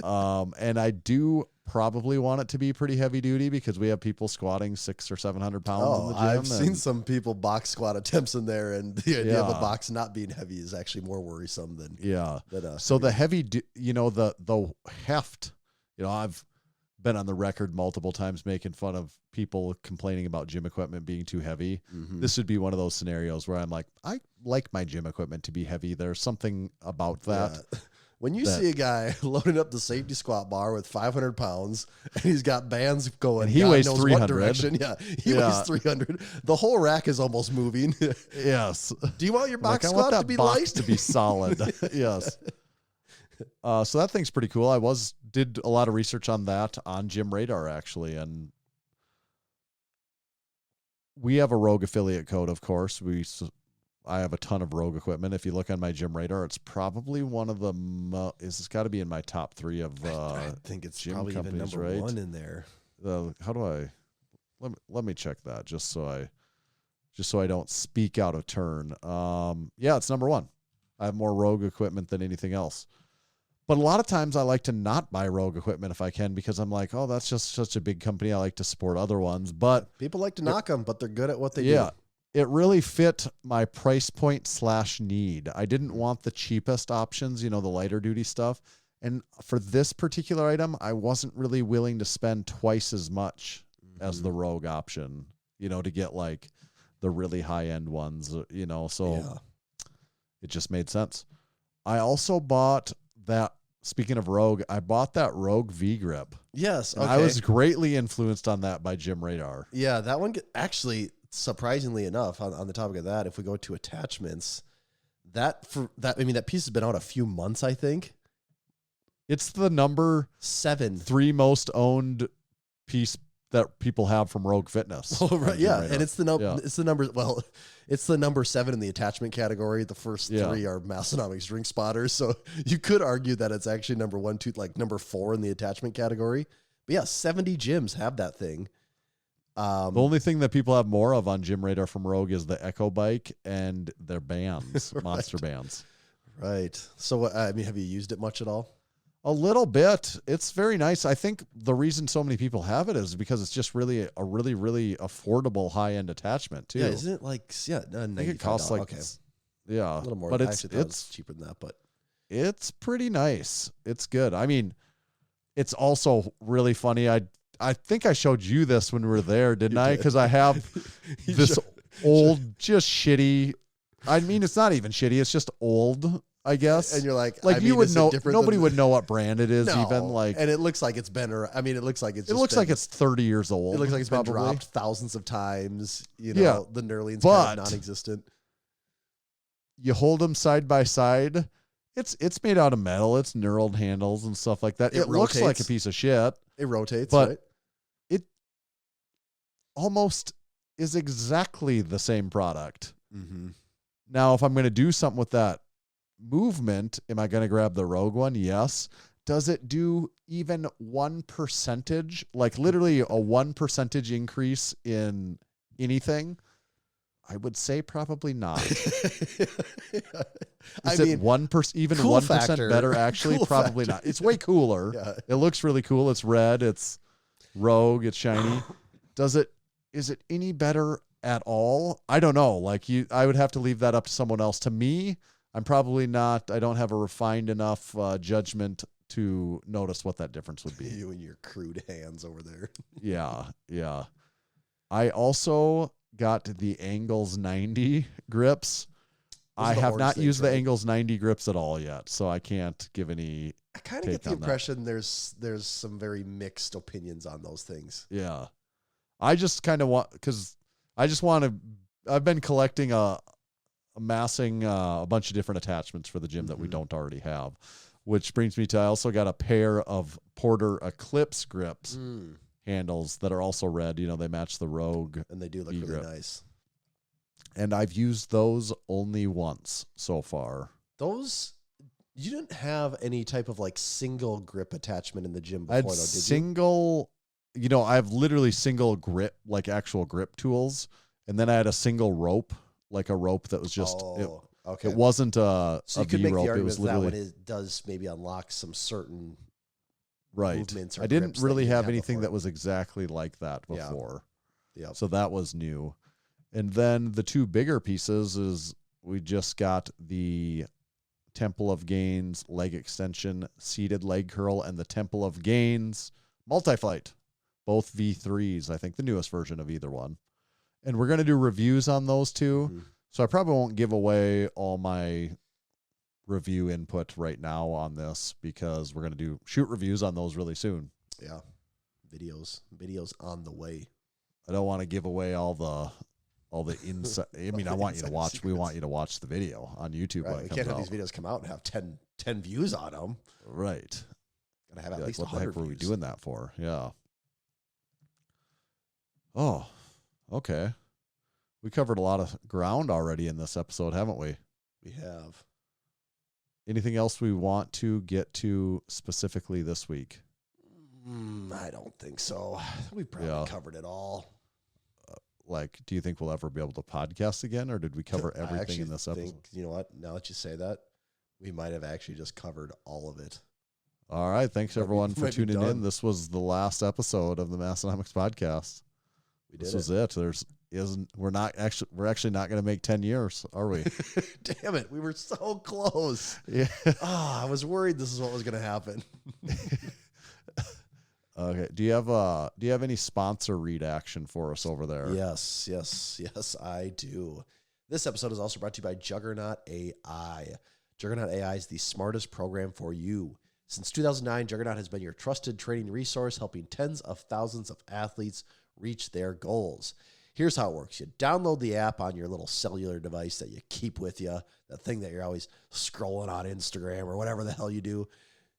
And I do probably want it to be pretty heavy duty because we have people squatting 600 or 700 pounds in the gym.
I've seen some people box squat attempts in there, and the idea of a box not being heavy is actually more worrisome than
So the heavy, the heft, I've been on the record multiple times making fun of people complaining about gym equipment being too heavy.
Mm-hmm.
This would be one of those scenarios where I'm like, I like my gym equipment to be heavy. There's something about that.
Yeah. When you see a guy loading up the safety squat bar with 500 pounds and he's got bands going,
and he weighs 300.
Direction. Yeah, he weighs 300. The whole rack is almost moving.
Yes.
Do you want your box
I
squat
want that
to be
box
light?
to be solid. Yes. So that thing's pretty cool. I did a lot of research on that on Gym Radar actually, and we have a Rogue affiliate code, of course. I have a ton of Rogue equipment. If you look on my Gym Radar, it's probably one of the it's got to be in my top 3 of
I think it's
gym
probably even
companies,
number
right?
1 in there.
How do I let me check that just so I don't speak out of turn. Yeah, it's number 1. I have more Rogue equipment than anything else. But a lot of times I like to not buy Rogue equipment if I can, because I'm like, oh, that's just such a big company. I like to support other ones. But
People like to knock them, but they're good at what they
yeah,
do.
it really fit my price point / need. I didn't want the cheapest options, you know, the lighter duty stuff. And for this particular item, I wasn't really willing to spend twice as much as the Rogue option, you know, to get like the really high end ones, you know, so it just made sense. I also bought that, speaking of Rogue, I bought that Rogue V grip.
Yes.
Okay. I was greatly influenced on that by Jim Radar.
Yeah, that one actually, surprisingly enough, on the topic of that, if we go to attachments, that piece has been out a few months, I think.
It's the number
7
3 most owned piece that people have from Rogue Fitness.
Oh, right, yeah,
Radar.
and it's the number. Yeah. It's the number. Well, it's the number 7 in the attachment category. The first 3 are Massenomics drink spotters. So you could argue that it's actually number 1, 2, like number 4 in the attachment category. But yeah, 70 gyms have that thing.
The only thing that people have more of on Gym Radar from Rogue is the Echo Bike and their bands, right. Monster bands.
Right. So, I mean, have you used it much at all?
A little bit. It's very nice. I think the reason so many people have it is because it's just really a really, really affordable high-end attachment too.
Yeah, isn't it like, I
think it costs like,
okay.
Yeah,
a little more.
But
it's cheaper than that, but
it's pretty nice. It's good. I mean, it's also really funny. I think I showed you this when we were there, didn't I? Because I have this old, just shitty. I mean, it's not even shitty. It's just old, I guess.
And you're like
you would know. Nobody would know what brand it is, even like.
And it looks like it's been. I mean, it looks like it's.
It looks like it's 30 years old.
It looks like it's been dropped thousands of times. You know, the knurling's kind of non-existent.
You hold them side by side. It's made out of metal. It's knurled handles and stuff like that. It looks like a piece of shit.
It rotates,
but
right?
It almost is exactly the same product.
Mm-hmm.
Now, if I'm going to do something with that movement, am I going to grab the Rogue one? Yes. Does it do even 1%, like literally a 1% increase in anything? I would say probably not. Is it 1%, even 1% better? Actually,
cool
probably
factor.
not. It's way cooler.
Yeah.
It looks really cool. It's red. It's Rogue. It's shiny. Is it any better at all? I don't know. Like I would have to leave that up to someone else. To me, I'm probably not. I don't have a refined enough judgment to notice what that difference would be.
You and your crude hands over there.
Yeah. I also got the Angles 90 grips. I have not used the Angles 90 grips at all yet, so I can't give any.
I kind of get the impression there's some very mixed opinions on those things.
Yeah. I just kind of want, because I just want to, I've been collecting amassing a bunch of different attachments for the gym that we don't already have, which brings me to, I also got a pair of Porter Eclipse grips handles that are also red. You know, they match the Rogue.
And they do look really nice.
And I've used those only once so far.
Those, you didn't have any type of like single grip attachment in the gym before,
I had
though, did
you? I have literally single grip, like actual grip tools. And then I had a single rope, like a rope that was just,
okay.
It wasn't a
So you could make the argument that one does maybe unlock some certain movements or
I didn't really have anything
before.
that was exactly like that before.
Yeah.
So that was new. And then the two bigger pieces is we just got the Temple of Gains leg extension, seated leg curl, and the Temple of Gains multi-flight, both V3s, I think the newest version of either one. And we're going to do reviews on those two. Mm-hmm. So I probably won't give away all my review input right now on this because we're going to shoot reviews on those really soon.
Yeah. Videos on the way.
I don't want to give away all the inside. I mean, I want you to watch. Secrets. We want you to watch the video on YouTube.
Right. We can't have these videos come out and have 10 views on them.
Right.
Gotta have at least 100
What the heck were we doing that for? Yeah. Oh, okay. We covered a lot of ground already in this episode, haven't we?
We have.
Anything else we want to get to specifically this week?
I don't think so. We probably covered it all.
Do you think we'll ever be able to podcast again, or did we cover everything in this episode?
You know what? Now that you say that, we might have actually just covered all of it.
All right. Thanks everyone for
might be
tuning
done.
in. This was the last episode of the Massenomics podcast. This was it. We're actually not going to make 10 years, are we?
Damn it. We were so close.
Yeah.
I was worried this is what was going to happen.
Okay. Do you have any sponsor read action for us over there?
Yes, I do. This episode is also brought to you by Juggernaut AI. Juggernaut AI is the smartest program for you. Since 2009, Juggernaut has been your trusted training resource, helping tens of thousands of athletes reach their goals. Here's how it works. You download the app on your little cellular device that you keep with you, that thing that you're always scrolling on Instagram or whatever the hell you do.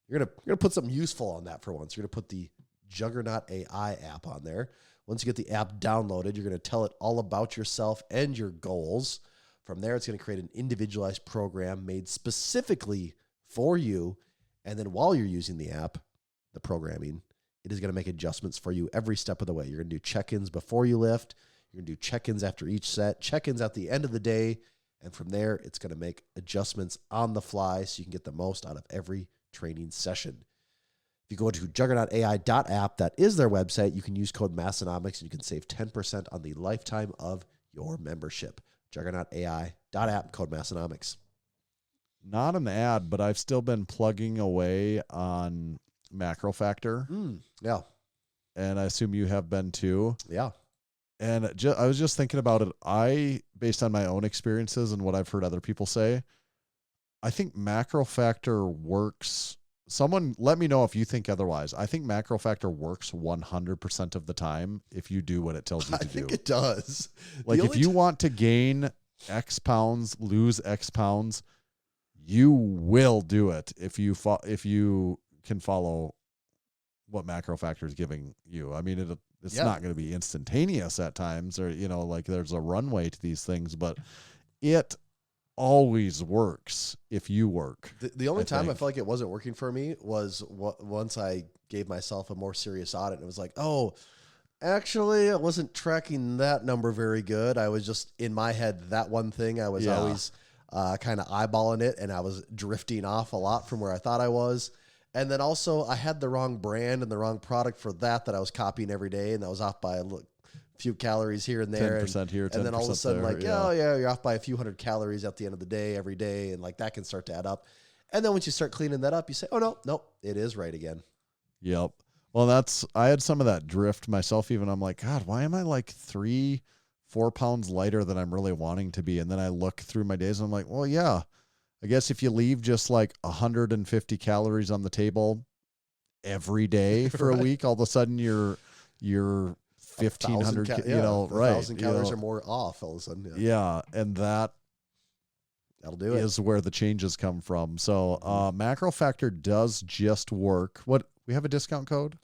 You're gonna put something useful on that for once. You're going to put the Juggernaut AI app on there. Once you get the app downloaded, you're going to tell it all about yourself and your goals. From there, it's going to create an individualized program made specifically for you. And then while you're using the app, the programming, it is going to make adjustments for you every step of the way. You're going to do check-ins before you lift. You're going to do check-ins after each set, check-ins at the end of the day. And from there, it's going to make adjustments on the fly so you can get the most out of every training session. If you go to juggernautai.app, that is their website, you can use code Massenomics and you can save 10% on the lifetime of your membership. Juggernautai.app, code Massenomics.
Not an ad, but I've still been plugging away on MacroFactor.
Yeah.
And I assume you have been too.
Yeah.
And I was just thinking about it. Based on my own experiences and what I've heard other people say, I think MacroFactor works. Someone let me know if you think otherwise. I think MacroFactor works 100% of the time if you do what it tells you to do.
I think it does.
Like if you want to gain X pounds, lose X pounds, you will do it if you can follow what MacroFactor is giving you. I mean, it's not going to be instantaneous at times, or like there's a runway to these things, but it always works if you work.
The only time I felt like it wasn't working for me was once I gave myself a more serious audit, and it was like, oh, actually, I wasn't tracking that number very good. I was just in my head, that one thing I was always kind of eyeballing it, and I was drifting off a lot from where I thought I was. And then also I had the wrong brand and the wrong product for that I was copying every day, and that was off by a few calories here and there.
10% here, 10%
and then all of a sudden,
there,
like, you're off by a few hundred calories at the end of the day every day, and like that can start to add up. And then once you start cleaning that up, you say, oh, no, it is right again.
Yep. Well, I had some of that drift myself even. I'm like, God, why am I like 3-4 pounds lighter than I'm really wanting to be? And then I look through my days and I'm like, well, yeah, I guess if you leave just like 150 calories on the table every day for a week, all of a sudden you're 1,500, right?
1,000 calories or more off all of a sudden.
Yeah. And that'll
do it.
Is where the changes come from. So MacroFactor does just work. What, we have a discount code?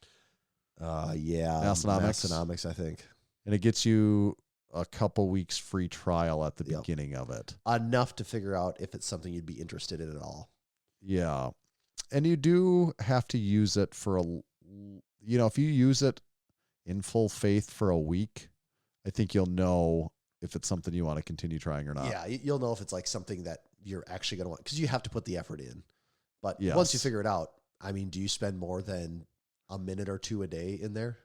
Massenomics, I think.
And it gets you a couple weeks free trial at the beginning of it.
Enough to figure out if it's something you'd be interested in at all.
Yeah. And you do have to use it for if you use it in full faith for a week, I think you'll know if it's something you want to continue trying or not.
Yeah, you'll know if it's like something that you're actually going to want, because you have to put the effort in. But once you figure it out, I mean, do you spend more than a minute or two a day in there?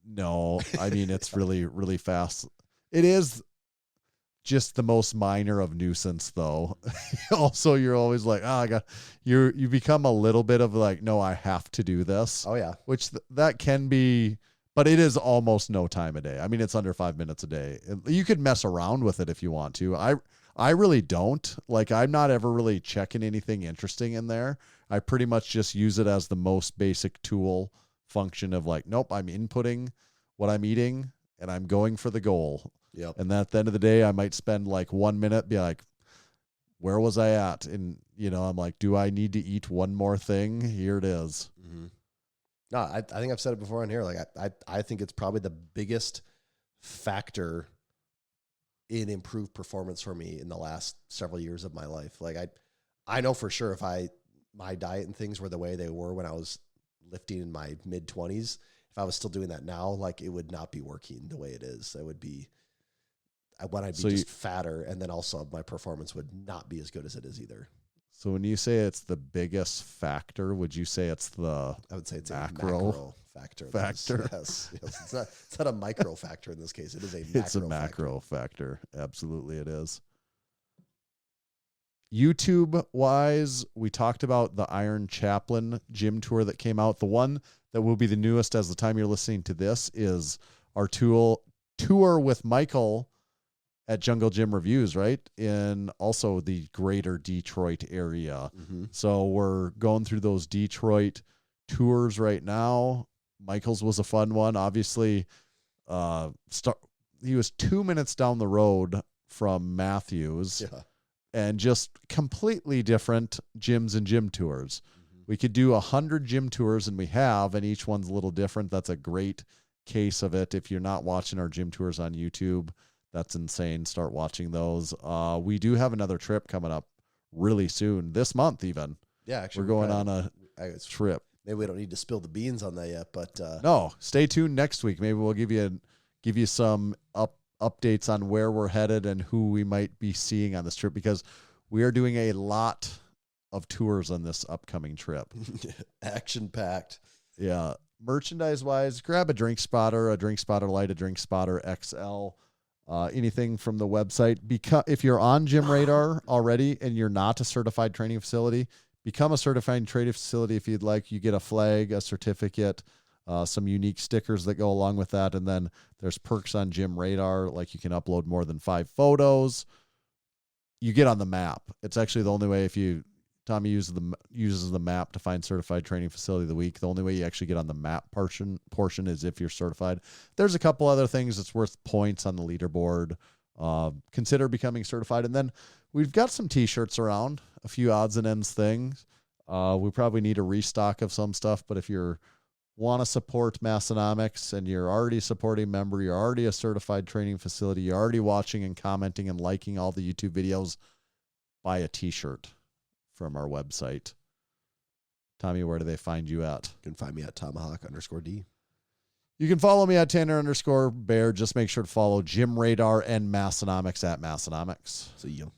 No, I mean, it's really, really fast. It is just the most minor of nuisance, though. Also, you're always like, you become a little bit of like, no, I have to do this.
Oh, yeah.
Which that can be, but it is almost no time a day. I mean, it's under 5 minutes a day. You could mess around with it if you want to. I really don't. Like, I'm not ever really checking anything interesting in there. I pretty much just use it as the most basic tool function of like, nope, I'm inputting what I'm eating and I'm going for the goal.
Yep.
And at the end of the day, I might spend like 1 minute, be like, where was I at? And, I'm like, do I need to eat one more thing? Here it is.
Mm-hmm. No, I think I've said it before on here. Like, I think it's probably the biggest factor in improved performance for me in the last several years of my life. Like, I know for sure if my diet and things were the way they were when I was lifting in my mid-20s, if I was still doing that now, like, it would not be working the way it is. It would be, I'd be just fatter, and then also my performance would not be as good as it is either.
So when you say it's the biggest factor, would you say it's the
I would say it's
macro
a macro factor.
factor?
Yes. It's not a micro factor in this case. It is a macro
It's a macro factor. Absolutely, it is. YouTube wise, we talked about the Iron Chaplain gym tour that came out. The one that will be the newest as the time you're listening to this is our tour with Michael at Jungle Gym Reviews, right? In also the greater Detroit area.
Mm-hmm.
So we're going through those Detroit tours right now. Michael's was a fun one. Obviously, he was 2 minutes down the road from Matthews.
Yeah.
And just completely different gyms and gym tours. We could do 100 gym tours, and we have, and each one's a little different. That's a great case of it. If you're not watching our gym tours on YouTube, that's insane. Start watching those. We do have another trip coming up really soon, this month even.
Yeah, actually,
We're going on a trip.
Maybe we don't need to spill the beans on that yet, but
No, stay tuned next week. Maybe we'll give you some updates on where we're headed and who we might be seeing on this trip, because we are doing a lot of tours on this upcoming trip.
action packed.
Yeah. Merchandise wise, grab a Drink Spotter Lite, a Drink Spotter XL, anything from the website. If you're on Gym Radar already and you're not a certified training facility, become a certified training facility if you'd like. You get a flag, a certificate, some unique stickers that go along with that. And then there's perks on Gym Radar, like you can upload more than 5 photos. You get on the map. It's actually the only way. If Tommy uses the map to find certified training facility of the week. The only way you actually get on the map portion is if you're certified. There's a couple other things that's worth points on the leaderboard. Consider becoming certified. And then we've got some t-shirts around, a few odds and ends things. We probably need a restock of some stuff, but if you want to support Massenomics and you're already a supporting member, you're already a certified training facility, you're already watching and commenting and liking all the YouTube videos, buy a t-shirt from our website. Tommy, where do they find you at?
You can find me at Tomahawk_D.
You can follow me at Tanner_Bear. Just make sure to follow Gym Radar and Massenomics at Massenomics.
See you.